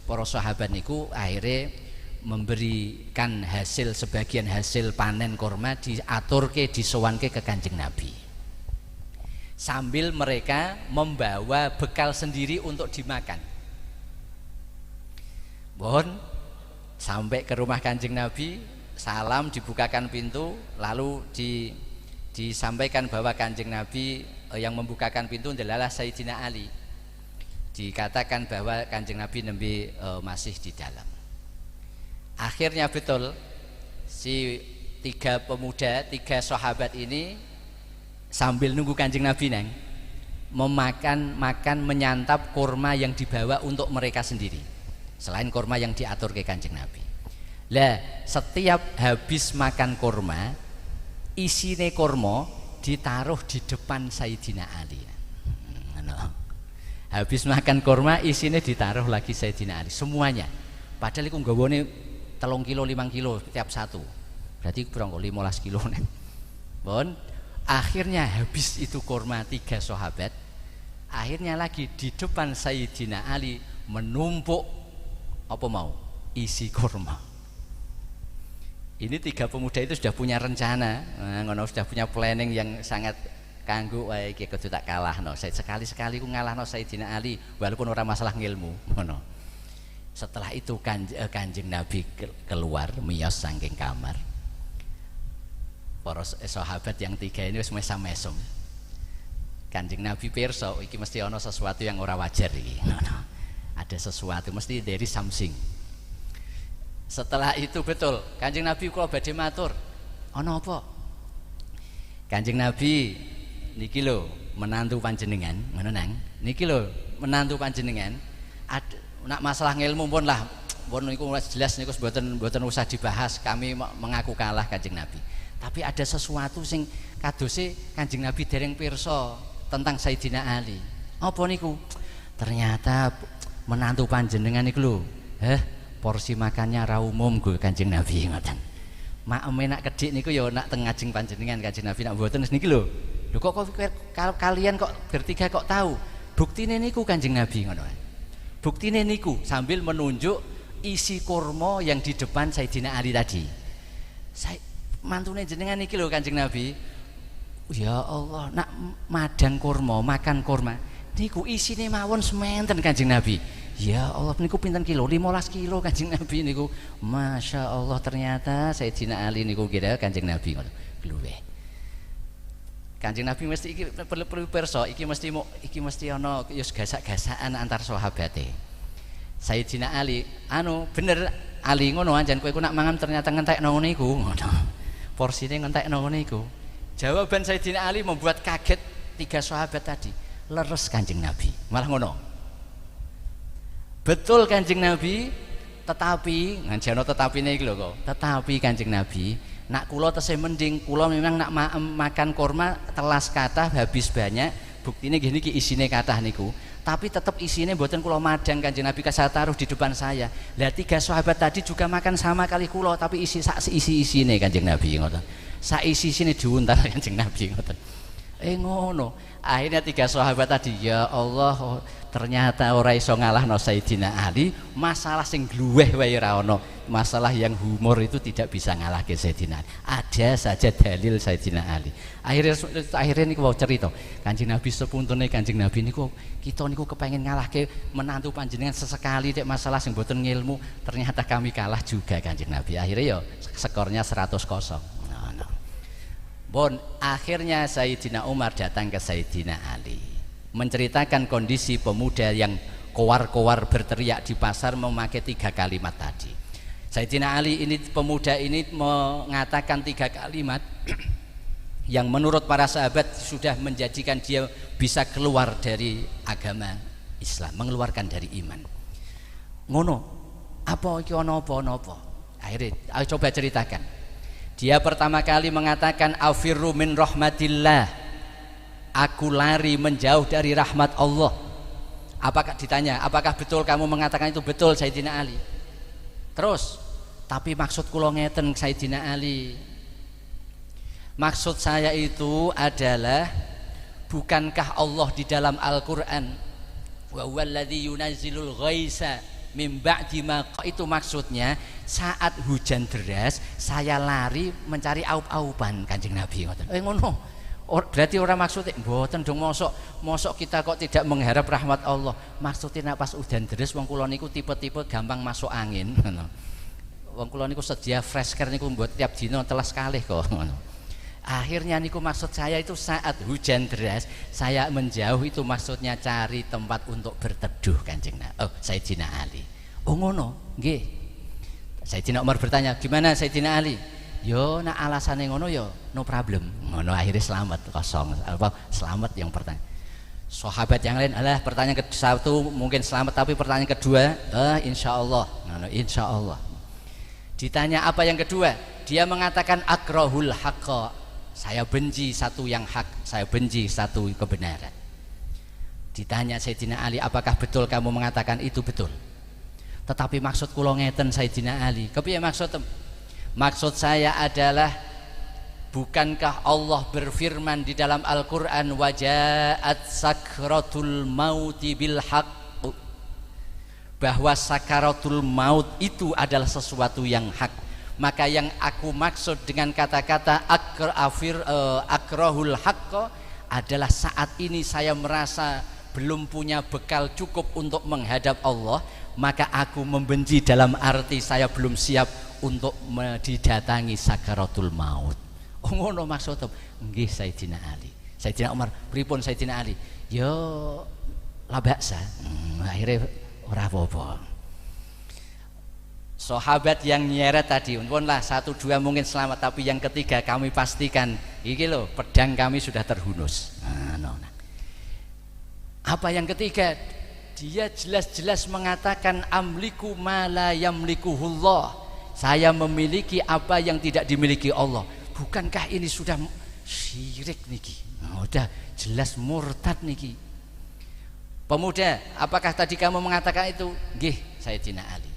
para sahabat niku akhirnya memberikan hasil, sebagian hasil panen kurma diaturke, disowanke ke Kanjeng Nabi, sambil mereka membawa bekal sendiri untuk dimakan. Sampai ke rumah Kanjeng Nabi, salam, dibukakan pintu, lalu disampaikan bahwa Kanjeng Nabi yang membukakan pintu adalah Sayyidina Ali. Dikatakan bahwa Kanjeng Nabi masih di dalam. Akhirnya betul si tiga sahabat ini sambil nunggu Kanjeng Nabi makan menyantap kurma yang dibawa untuk mereka sendiri, selain kurma yang diatur ke Kanjeng Nabi. Lah, setiap habis makan kurma, isine kurma ditaruh di depan Sayyidina Ali. Habis makan kurma, isine ditaruh lagi Sayyidina Ali, semuanya. Padahal iku nggawane 3 kilo 5 kilo tiap satu. Berarti kurang 15 kilo. Akhirnya habis itu kurma 3 sahabat. Akhirnya lagi di depan Sayyidina Ali menumpuk isi kurma. Ini 3 pemuda itu sudah punya rencana, sudah punya planning yang sangat kanggo wae iki kudu tak kalahno. Sekali-sekali ku ngalahno Sayyidina Ali walaupun ora masalah ngilmu, ngono. Setelah itu Kanjeng Nabi keluar miyos saking kamar. Para sahabat yang 3 ini wis mesam-mesem. Kanjeng Nabi pirsa iki mesti ana sesuatu yang ora wajar iki. Ada sesuatu mesti dari something. Setelah itu betul Kanjeng Nabi kula badhe matur, ana apa? Kanjeng Nabi, niki lho menantu panjenengan, ngono nang. Niki lho menantu panjenengan. Nak masalah ngilmu pun niku jelas niku mboten usah dibahas, kami mengaku kalah Kanjeng Nabi. Tapi ada sesuatu sing kadose Kanjeng Nabi dereng pirsa tentang Sayyidina Ali. Apa niku? Ternyata menantu panjenengan niku lho, porsi makannya ra umum go Kanjeng Nabi ngoten. Maem nak kedik niku ya nak teng ngajeng panjenengan Kanjeng Nabi, nak mboten niki lho. Lho kok kalian kok bertiga kok tahu? Buktine niku Kanjeng Nabi ngono. Buktine niku sambil menunjuk isi kurma yang di depan Sayyidina Ali tadi. Mantune jenengan niki lho Kanjeng Nabi. Ya Allah, nak madang kurma, makan kurma niku isine mawon sementen Kanjeng Nabi. Ya Allah, niku pinten kilo? 15 kilo Kanjeng Nabi niku. Masya Allah, ternyata Sayyidina Ali niku kira Kanjeng Nabi ngono. Luweh. Kanjeng Nabi mesti iki perlu pirsa, iki mesti ana ya gasak-gasakan antar sahabate. Sayyidina Ali, bener Ali ngono anjen kowe nak mangan ternyata ngentekno ngene iku ngono. Porsine ngentekno ngene iku. Jawaban Sayyidina Ali membuat kaget 3 sahabat tadi. Leres Kanjeng Nabi. Malah ngono. Betul Kanjeng Nabi, tetapi nganjano tetapine iki lho kok. Tetapi Kanjeng Nabi, nak kula tesih mending, kula memang nak makan kurma telas kathah habis banyak, buktine nggih niki isine kathah niku. Tapi tetap isine mboten kula madang Kanjeng Nabi saya taruh di depan saya. Lah 3 sahabat tadi juga makan sama kali kula, tapi isi-isine Kanjeng Nabi ngoten. Sak isi-isine diuntal Kanjeng Nabi ngoten. Ngono. Akhirnya 3 sahabat tadi, ya Allah, ternyata ora iso ngalahno Sayyidina Ali. Masalah sing gluweh wae ora ono. Masalah yang humor itu tidak bisa ngalahke Sayyidina Ali. Ada saja dalil Sayyidina Ali. Akhirnya niku wau cerita. Kanjeng Nabi sepuntune Kanjeng Nabi niku kita niku kepengin ngalahke menantu panjenengan sesekali nek masalah sing boten ngilmu, ternyata kami kalah juga Kanjeng Nabi. Akhirnya ya skornya 100-0. Akhirnya Sayyidina Umar datang ke Sayyidina Ali menceritakan kondisi pemuda yang kowar-kowar berteriak di pasar memakai 3 kalimat tadi. Sayyidina Ali ini, pemuda ini mengatakan 3 kalimat yang menurut para sahabat sudah menjadikan dia bisa keluar dari agama Islam, mengeluarkan dari iman. Ngono, apa iki ana apa-apa? Akhirnya coba ceritakan. Dia pertama kali mengatakan afirru min rahmatillah, aku lari menjauh dari rahmat Allah. Apakah ditanya, apakah betul kamu mengatakan itu? Betul Sayyidina Ali. Terus, tapi maksud kula ngeten Sayyidina Ali, Maksud saya itu adalah, bukankah Allah di dalam Al-Qur'an wa huwallazi yunazzilul ghaitsa mim ba'di ma, itu maksudnya saat hujan deras saya lari mencari aup-aupan, Kanjeng Nabi ngoten. Ngono. Berarti orang maksudnya mboten dong, mosok kita kok tidak mengharap rahmat Allah. Maksudnya pas hujan deras wong kula niku tipe-tipe gampang masuk angin ngono. Wong kula niku sedia fresh care niku buat tiap dino telas kalih kok ngono. Akhirnya niku maksud saya itu saat hujan deras saya menjauh, itu maksudnya cari tempat untuk berteduh, Kanjeng Nabi. Sayyidina Ali. Ngono, nggih. Sayyidina Umar bertanya, "Gimana Sayyidina Ali?" Yo, nak alasannya ngono yo, no problem. Ngono akhirnya selamat, kosong. Selamat yang pertanyaan. Sahabat yang lain, pertanyaan ke-1 mungkin selamat, tapi pertanyaan kedua, insya Allah. Ngono, insya Allah. Ditanya apa yang kedua? Dia mengatakan akrahul haqqa. Saya benci satu yang hak, saya benci satu kebenaran. Ditanya Sayyidina Ali, apakah betul kamu mengatakan itu? Betul. Tetapi maksud kula ngeten Sayyidina Ali. Kepiye maksud? Maksud saya adalah, bukankah Allah berfirman di dalam Al-Qur'an wajaat sakratul mauti bil haqq, bahwa sakaratul maut itu adalah sesuatu yang hak. Maka yang aku maksud dengan kata-kata akrahul haqq adalah saat ini saya merasa belum punya bekal cukup untuk menghadap Allah, maka aku membenci dalam arti saya belum siap untuk didatangi sakaratul maut. Ngono maksudnya. Nggih Sayyidina Ali. Sayyidina Umar, pripun Sayyidina Ali? Yo la baksa. Akhirnya ora apa-apa. Sahabat yang nyeret tadi, unpunlah 1 2 mungkin selamat, tapi yang ketiga kami pastikan iki lho, pedang kami sudah terhunus. Apa yang ketiga? Dia jelas-jelas mengatakan amliku ma la yamlikuhullah. Saya memiliki apa yang tidak dimiliki Allah. Bukankah ini sudah syirik niki? Udah jelas murtad niki. Pemuda, apakah tadi kamu mengatakan itu? Nggih, Sayyidina Ali.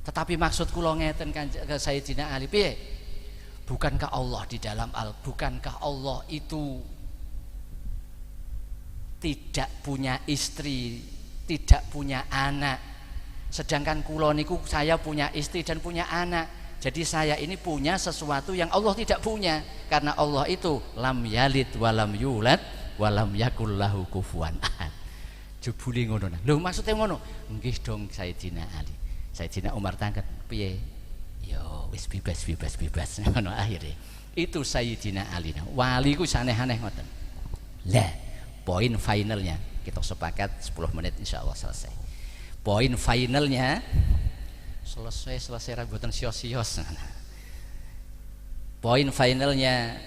Tetapi maksud kula ngeten kan Sayyidina Ali, piye? Bukankah Allah di dalam bukankah Allah itu tidak punya istri, tidak punya anak? Sedangkan kula niku saya punya istri dan punya anak. Jadi saya ini punya sesuatu yang Allah tidak punya, karena Allah itu lam yalid walam yulad walam yakul lahu kufuwan ahad. Jebule ngono. Lho maksudnya ngono? Nggih dong Sayyidina Ali. Sayyidina Umar tangket, piye? Yo wis bebas ngono akhirnya. Itu Sayyidina Ali. Wali ku aneh-aneh ngoten. Lah, poin finalnya kita sepakat 10 menit insyaallah selesai. Poin finalnya selesai rambutan sios-sios. Poin finalnya,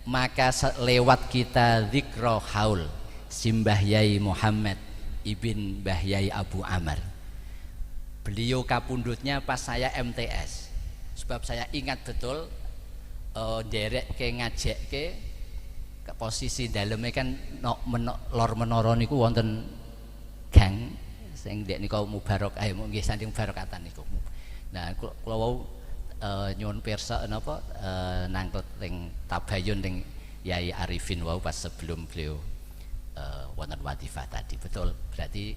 maka lewat kita zikro haul Simbah Yai Muhammad ibn Mbah Yai Abu Amar. Beliau kapundutnya pas saya MTS. Sebab saya ingat betul derek ke ngajak ke posisi dalamnya kan lor menara niku wonten gang sing ndek nika mubarak nggih sanding mubarakatan niku. Nah kula wau nyuwun pirsa napa nangklet teng tabayun teng Yai Arifin wau pas sebelum beliau wonten wadifah tadi. Betul, berarti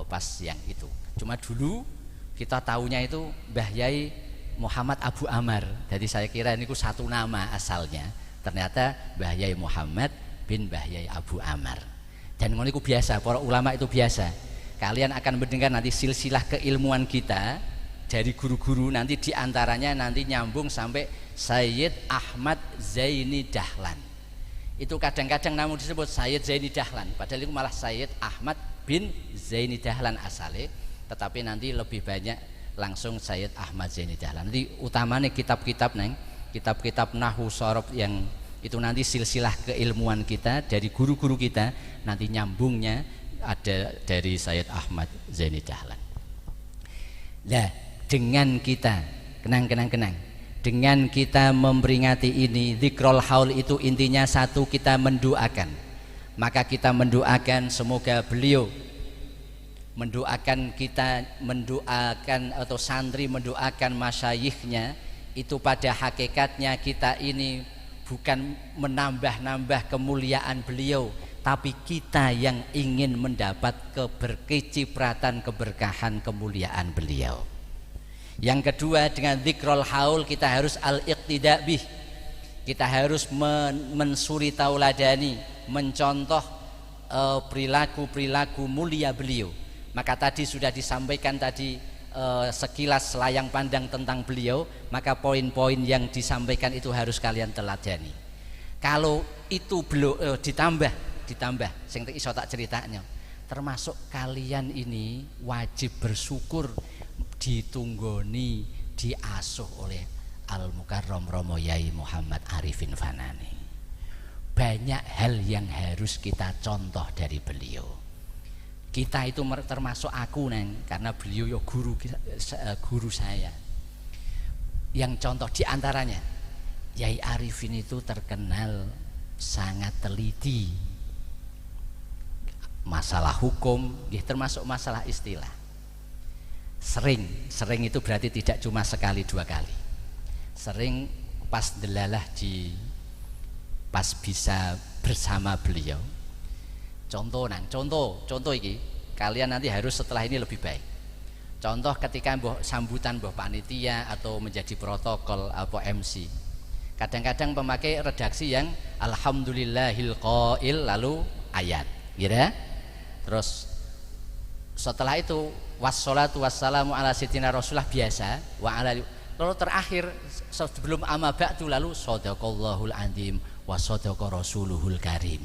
pas yang itu. Cuma dulu kita tahunya itu Mbah Yai Muhammad Abu Amar. Jadi saya kira niku satu nama asalnya. Ternyata Mbah Yai Muhammad bin Mbah Yai Abu Amar. Dan ngono iku biasa, para ulama itu biasa. Kalian akan mendengar nanti silsilah keilmuan kita dari guru-guru, nanti diantaranya nanti nyambung sampai Sayyid Ahmad Zaini Dahlan. Itu kadang-kadang namun disebut Sayyid Zaini Dahlan, padahal itu malah Sayyid Ahmad bin Zaini Dahlan asale, tetapi nanti lebih banyak langsung Sayyid Ahmad Zaini Dahlan. Nanti utamanya kitab-kitab kitab-kitab nahwu sorof yang itu nanti silsilah keilmuan kita dari guru-guru kita, nanti nyambungnya ada dari Sayyid Ahmad Zaini Dahlan. Nah, dengan kita kenang, dengan kita memperingati ini zikrul haul itu intinya satu, kita mendoakan. Maka kita mendoakan semoga beliau mendoakan kita, mendoakan atau santri mendoakan masyayikhnya, itu pada hakikatnya kita ini bukan menambah-nambah kemuliaan beliau, tapi kita yang ingin mendapat kecipratan keberkahan kemuliaan beliau. Yang kedua, dengan dzikrul haul kita harus al-iqtida bih. Kita harus mensuri tauladani, mencontoh perilaku-perilaku mulia beliau. Maka tadi sudah disampaikan sekilas layang pandang tentang beliau, maka poin-poin yang disampaikan itu harus kalian teladani. Kalau itu belum ditambah sing iso tak ceritanya, termasuk kalian ini wajib bersyukur ditunggoni, diasuh oleh Al Mukarram Romo Yai Muhammad Arifin Fanani. Banyak hal yang harus kita contoh dari beliau. Kita itu termasuk aku neng, karena beliau ya guru saya. Yang contoh diantaranya, Yai Arifin itu terkenal sangat teliti masalah hukum, termasuk masalah istilah. Sering itu berarti tidak cuma sekali dua kali. Sering pas delalah pas bisa bersama beliau. Contoh iki kalian nanti harus setelah ini lebih baik. Contoh ketika sambutan panitia atau menjadi protokol atau MC. Kadang-kadang memakai redaksi yang alhamdulillahil qail lalu ayat, gitu ya. Terus setelah itu wassalatu wassalamu ala sayyidina Rasulullah biasa wa ala, lalu terakhir sebelum amma ba'du lalu shadaqallahul azim wa shadaqa rasuluhul karim.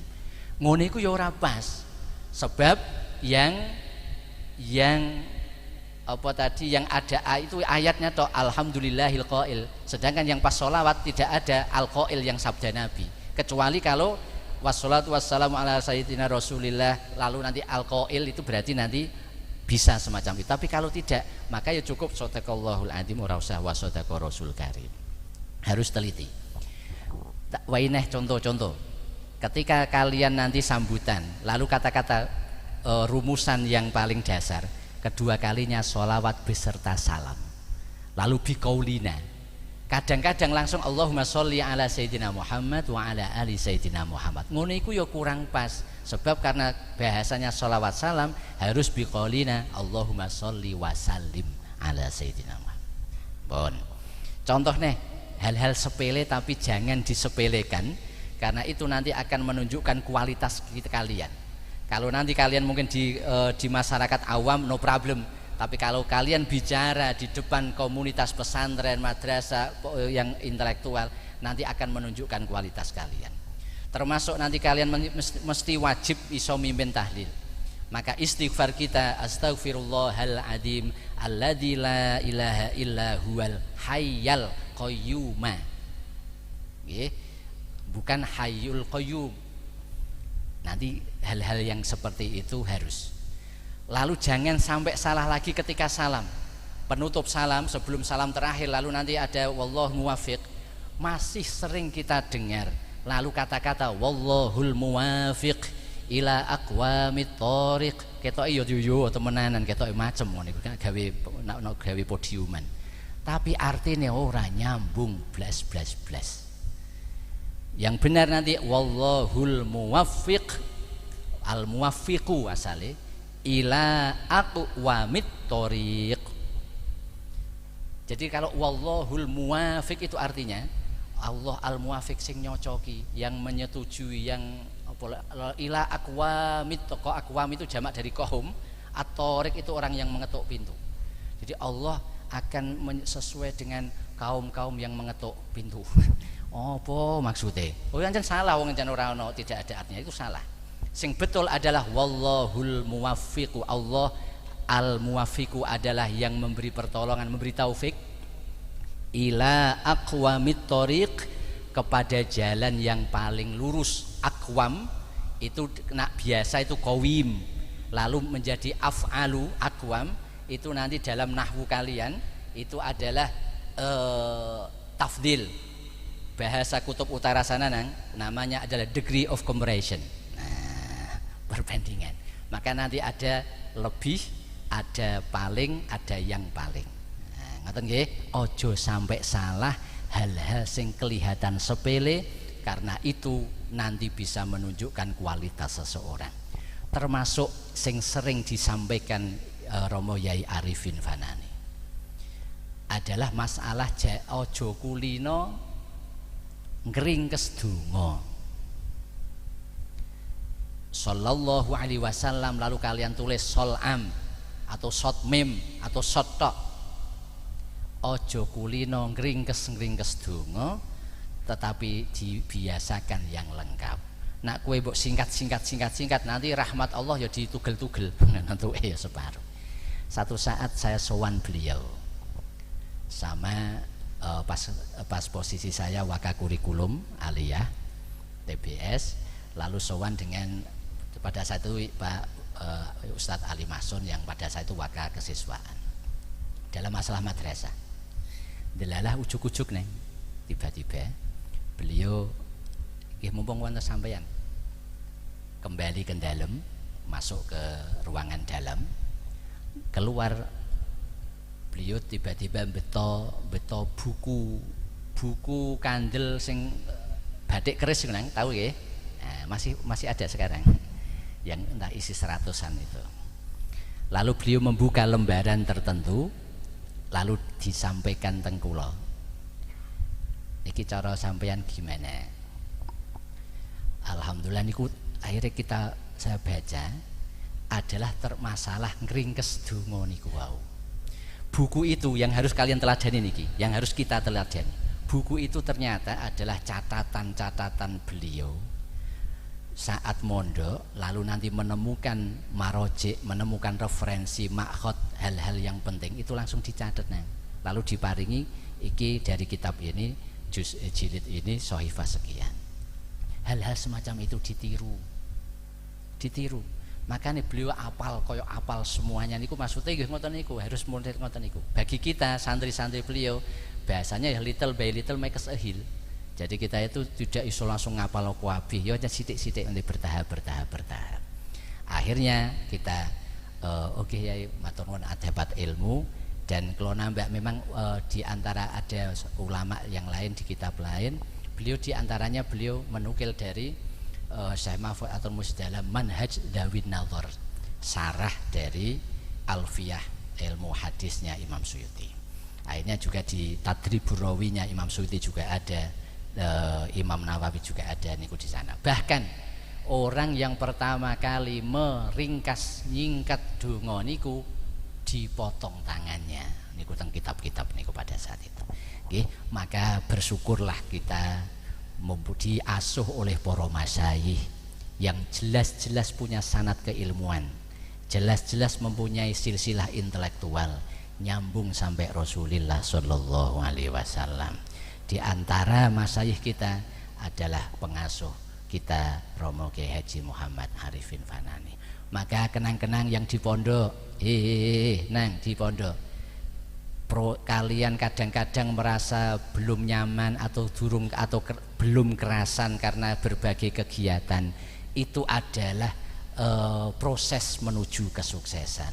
Ngono iku ya ora pas. Sebab yang apa tadi yang ada itu ayatnya toh alhamdulillahil qail, sedangkan yang pas sholawat tidak ada al-qail yang sabda Nabi, kecuali kalau wassalatu wassalamu ala sayyidina Rasulillah lalu nanti al-qail itu berarti nanti bisa semacam itu. Tapi kalau tidak, maka ya cukup shadaqallahul azim ora usah wa shadaqa rasul karim. Harus teliti. Waineh contoh-contoh. Ketika kalian nanti sambutan, lalu kata-kata rumusan yang paling dasar, kedua kalinya sholawat beserta salam, lalu biqaulina. Kadang-kadang langsung Allahumma sholli ala sayyidina Muhammad wa ala ali sayyidina Muhammad. Ngono iku ya kurang pas, sebab karena bahasanya sholawat salam harus biqaulina Allahumma sholli wa sallim ala sayyidina Muhammad. Bon. Contoh nih, hal-hal sepele tapi jangan disepelekan, karena itu nanti akan menunjukkan kualitas kalian. Kalau nanti kalian mungkin di masyarakat awam no problem, tapi kalau kalian bicara di depan komunitas pesantren, madrasah yang intelektual, nanti akan menunjukkan kualitas kalian. Termasuk nanti kalian mesti wajib iso mimpin tahlil. Maka istighfar kita astaghfirullahal adzim alladzi la ilaha illa huwal hayyal qayyum. Nggih. Bukan hayyul qayyum. Nanti hal-hal yang seperti itu harus. Lalu jangan sampai salah lagi ketika salam. Penutup salam, sebelum salam terakhir, lalu nanti ada wallahu muwafiq. Masih sering kita dengar. Lalu kata-kata wallahul muwafiq ila aqwamit thoriq. Ketoke yo temenanan, ketoke macem ngono iku gawe podiuman. Tapi artinya ora nyambung blas. Yang benar nanti wallahul muwaffiq, al muwaffiqu asale ila aqwamit thoriq. Jadi kalau wallahul muwaffiq itu artinya Allah al muwaffiq sing nyocoki, yang menyetujui, yang ila aqwamit, kok aqwam itu jamak dari qaum, at-thoriq itu orang yang mengetuk pintu. Jadi Allah akan sesuai dengan kaum-kaum yang mengetuk pintu. Apa maksudnya? Oh yang salah, wong jan ora ono, tidak ada artinya, itu salah. Sing betul adalah wallahul muwaffiqu, Allah al muwaffiqu adalah yang memberi pertolongan, memberi taufik ila aqwamit thoriq, kepada jalan yang paling lurus. Aqwam itu nak biasa itu qawim, lalu menjadi af'alu aqwam itu nanti dalam nahwu kalian itu adalah tafdil. Bahasa kutub utara sana namanya adalah degree of comparison. Nah, perbandingan. Maka nanti ada lebih, ada paling, ada yang paling. Nah, ngoten nggih, ojo sampai salah hal-hal sing kelihatan sepele karena itu nanti bisa menunjukkan kualitas seseorang. Termasuk sing sering disampaikan Romo Yai Arifin Fanani adalah masalah ojo kulino ngringkes donga. Sallallahu alaihi wasallam, lalu kalian tulis solam atau sotmim atau sotok. Ojo kulino ngringkes donga, tetapi dibiasakan yang lengkap. Nak kue mbok singkat nanti rahmat Allah ya ditugel-tugel nanti ya separuh. Satu saat saya sowan beliau sama pas posisi saya wakakurikulum aliyah TBS, lalu sowan dengan pada saat itu Pak Ustadz Ali Masun yang pada saat itu waka kesiswaan dalam masalah madrasah. Delalah ujuk-ujuk neng, tiba-tiba beliau mumpung wonten sampeyan kembali ke dalam, masuk ke ruangan dalam, keluar beliau tiba-tiba beto buku kandel sing batik keris nang tahu ya, nah, masih ada sekarang yang entah isi 100-an itu. Lalu beliau membuka lembaran tertentu, lalu disampaikan teng kula, iki cara sampeyan gimana? Alhamdulillah niku akhirnya saya baca adalah masalah ngringkes donga niku wau. Buku itu yang harus kalian teladani niki, yang harus kita teladani. Buku itu ternyata adalah catatan-catatan beliau saat mondok, lalu nanti menemukan marojik, menemukan referensi makhot, hal-hal yang penting itu langsung dicatat nang. Lalu diparingi iki dari kitab ini jilid ini sohifah sekian. Hal-hal semacam itu ditiru. Makanya beliau apal semuanya niku, maksudnya nggih ngoten niku, harus model ngoten niku. Bagi kita santri-santri beliau bahasanya ya little by little makes a hill. Jadi kita itu tidak iso langsung ngapal kabeh, ya hanya sithik-sithik nanti bertahap. Akhirnya kita oke ya matur nuwun adabat ilmu, dan kalau nambah memang di antara ada ulama yang lain di kitab lain, beliau diantaranya beliau menukil dari Syekh Mahfud atau Musdalam Manhaj Dawin Nazar, sarah dari Alfiyah ilmu hadisnya Imam Suyuti. Akhirnya juga di Tadribur Rawinya Imam Suyuti juga ada, Imam Nawawi juga ada niku di sana. Bahkan orang yang pertama kali meringkas nyingkat donga niku dipotong tangannya niku teng kitab-kitab niku pada saat itu. Oke, maka bersyukurlah kita diasuh oleh para masyayikh yang jelas-jelas punya sanad keilmuan, jelas-jelas mempunyai silsilah intelektual nyambung sampai Rasulullah Shallallahu Alaihi Wasallam. Di antara masyayikh kita adalah pengasuh kita Romo Kiai Haji Muhammad Arifin Fanani. Maka kenang-kenang yang di pondok, nang di pondok, kalian kadang-kadang merasa belum nyaman atau belum kerasan karena berbagai kegiatan, itu adalah proses menuju kesuksesan.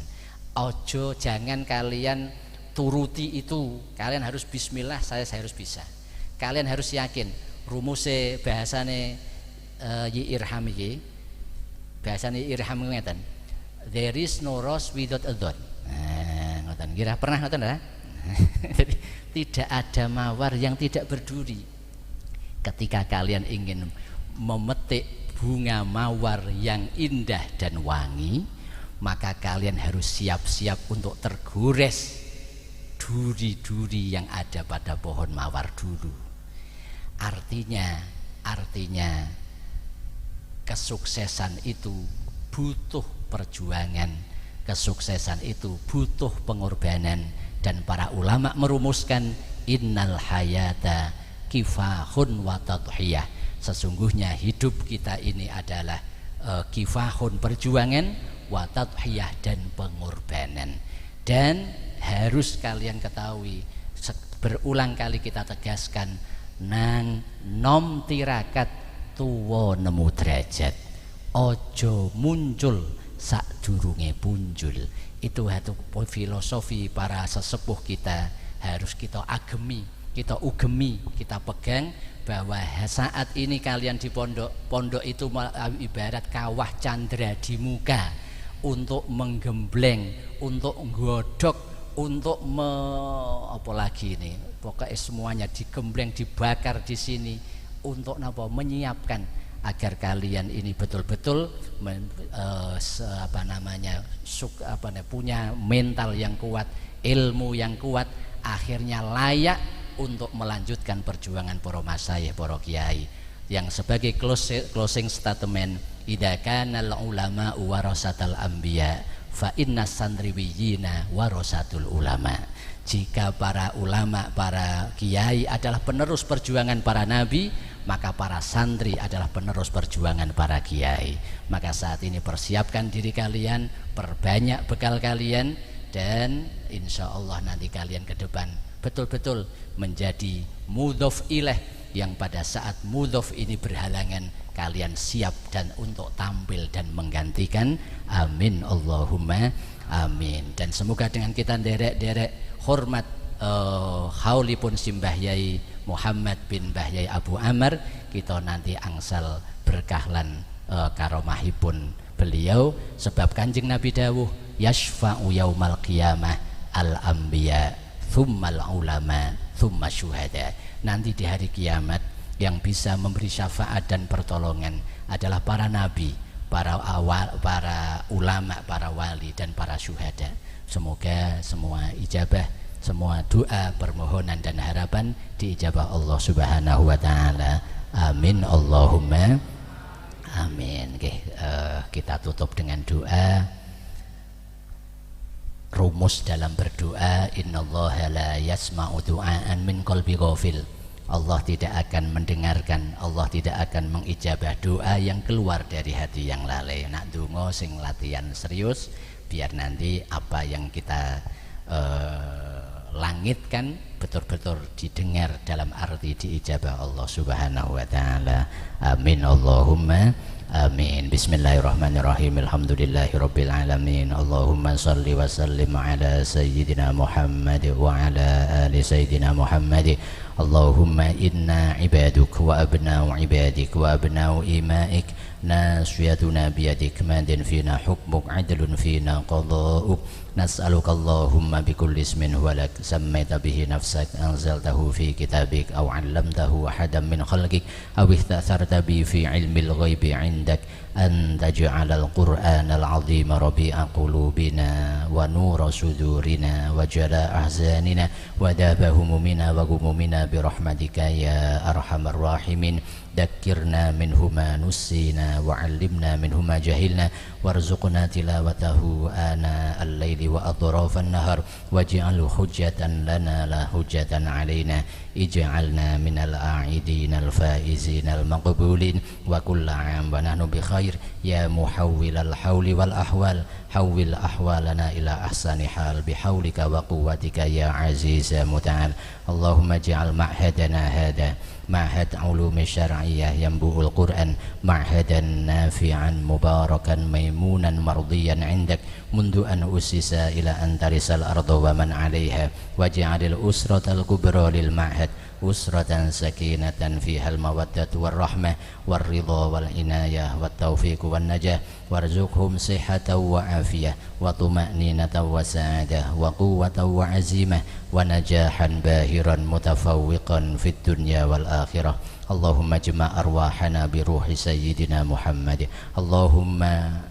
Ojo jangan kalian turuti itu, kalian harus bismillah, saya harus bisa. Kalian harus yakin rumuse bahasane Irham iki, bahasane Irham ngeten, there is no rose without a thorn. Nah, ngoten kira pernah ngoten ta? Jadi tidak ada mawar yang tidak berduri. Ketika kalian ingin memetik bunga mawar yang indah dan wangi, maka kalian harus siap-siap untuk tergores duri-duri yang ada pada pohon mawar dulu. Artinya kesuksesan itu butuh perjuangan, kesuksesan itu butuh pengorbanan. Dan para ulama merumuskan innal hayata kifahun wa tadhiyah, sesungguhnya hidup kita ini adalah kifahun perjuangan, wa tadhiyah dan pengorbanan. Dan harus kalian ketahui, berulang kali kita tegaskan, nang nom tirakat tuwa nemu derajat, ojo muncul sadurunge punjul. Itu satu filosofi para sesepuh kita harus kita agemi kita ugemi, kita pegang bahwa saat ini kalian di pondok itu ibarat kawah candra di muka untuk menggembleng, untuk nggodok, untuk apa lagi ini, pokoknya semuanya digembleng, dibakar di sini untuk apa? Menyiapkan agar kalian ini betul-betul punya mental yang kuat, ilmu yang kuat, akhirnya layak untuk melanjutkan perjuangan para masyayikh, para kiai yang sebagai closing statement, idza kana al ulama warasatal anbiya fa inna sandriwiyina warasatul ulama. Jika para ulama, para kiai adalah penerus perjuangan para nabi, maka para santri adalah penerus perjuangan para kiai. Maka saat ini persiapkan diri kalian, perbanyak bekal kalian, dan insya Allah nanti kalian ke depan betul-betul menjadi mudhof ilaih yang pada saat mudhof ini berhalangan kalian siap dan untuk tampil dan menggantikan. Amin Allahumma amin. Dan semoga dengan kita derek-derek hormat haulipun Simbah Yai Muhammad bin Mbah Yai Abu Amr, kita nanti angsal berkahlan karomahipun beliau, sebab Kanjeng Nabi dawuh yashfa'u yaumal qiyamah al anbiya thummal ulama thumma syuhada. Nanti di hari kiamat yang bisa memberi syafaat dan pertolongan adalah para nabi, para ulama, para wali, dan para syuhada. Semoga semua ijabah, semua doa, permohonan dan harapan diijabah Allah Subhanahu wa taala. Amin Allahumma amin. Kita tutup dengan doa. Rumus dalam berdoa, innallaha la yasma'u du'aan min qalbi ghafil. Allah tidak akan mendengarkan, Allah tidak akan mengijabah doa yang keluar dari hati yang lalai. Nak donga sing latihan serius, biar nanti apa yang kita langitkan betul-betul didengar dalam arti diijabah Allah Subhanahu wa taala. Amin Allahumma amin. Bismillahirrahmanirrahim. Alhamdulillahirabbil alamin. Allahumma shalli wa sallim ala sayyidina Muhammad wa ala ali sayyidina Muhammad. Allahumma inna ibaduk wa abna'u ibadik wa abna'u imaik, nasiyatuna biyadik, madin fina hukmuk, adlun fina qada'uk. Nas'aluka Allahumma bikulli ismin huwa lak sammaita bihi nafsak, anzaltahu fi kitabik, aw 'allamtahu ahadan min khalqik, aw istatharta bi fi ilmil ghaibi 'indak, an taj'alal qur'anal 'azima rabi'a qulubina wa nura sudurina wa jala'a ahzanina wa dhaba humumina wa gumumina bi rahmatika ya arhamar rahimin. Dakkirna minhuma nussina wa 'allimna minhuma jahilna warzuqna tilawatahu ana al-laili wa atrafan nahar waj'alhu hujjatan lana la hujjatan 'alaina. Ij'alna minal a'idin al-faizin al-maqbulin wa kullu 'am wa nahnu bi khair ya muhawwilal hauli wal ahwal, hawwil ahwalana ila ahsani hal bihaulika wa quwwatika ya aziz muta'al. Allahumma ij'al ma'hadana hada ma'had ulumi syar'iyyah yanbu'ul Qur'an ma'hadan nafi'an mubarakan maimunan mardiyan 'indak mundu an usisa ila antarisal arda wa man 'alaiha waj'alil usratal kubra lil ma'had usratan sakinatan fihal mawaddatu warrahmah warridha wal inayah wat taufiq wan najah warzuqhum sihhatan wa afiyah wa tuma'ninatan wa sa'adah wa quwwatan wa azimah wa najahan bahiran mutafawwiqan fid dunya wal akhirah. Allahumma jma' arwahana bi ruhi sayyidina Muhammad. Allahumma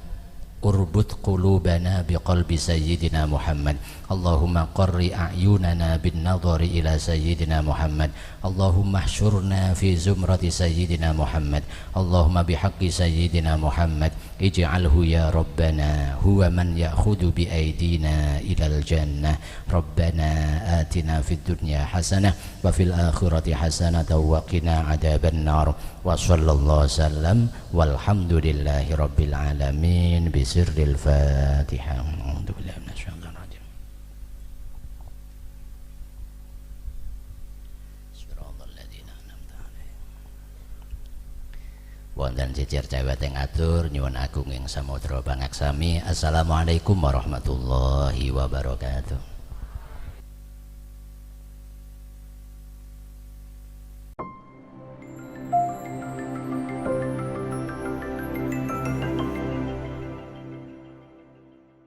urbut qulubana biqalbi sayyidina Muhammad. Allahumma qarri a'yunana bin nadhari ila sayyidina Muhammad. Allahumma hsyurna fi zumrati sayyidina Muhammad. Allahumma bihaqqi sayyidina Muhammad ij'alhu ya Rabbana huwa man ya'khudhu bi aydina ilal jannah. Rabbana atina fid dunya hasanah wa fil akhirati hasanah wa qina adzaban nar. Wa sallallahu sallam walhamdulillahi rabbil alamin. Bisirril Fatihah. Alhamdulillah minasyaitonir rajim. Shiratal ladzina an'amta 'alaihim. Wonten jejer Jawa teng atur nyuwun agung ing samudra pangaksami. Assalamualaikum warahmatullahi wabarakatuh.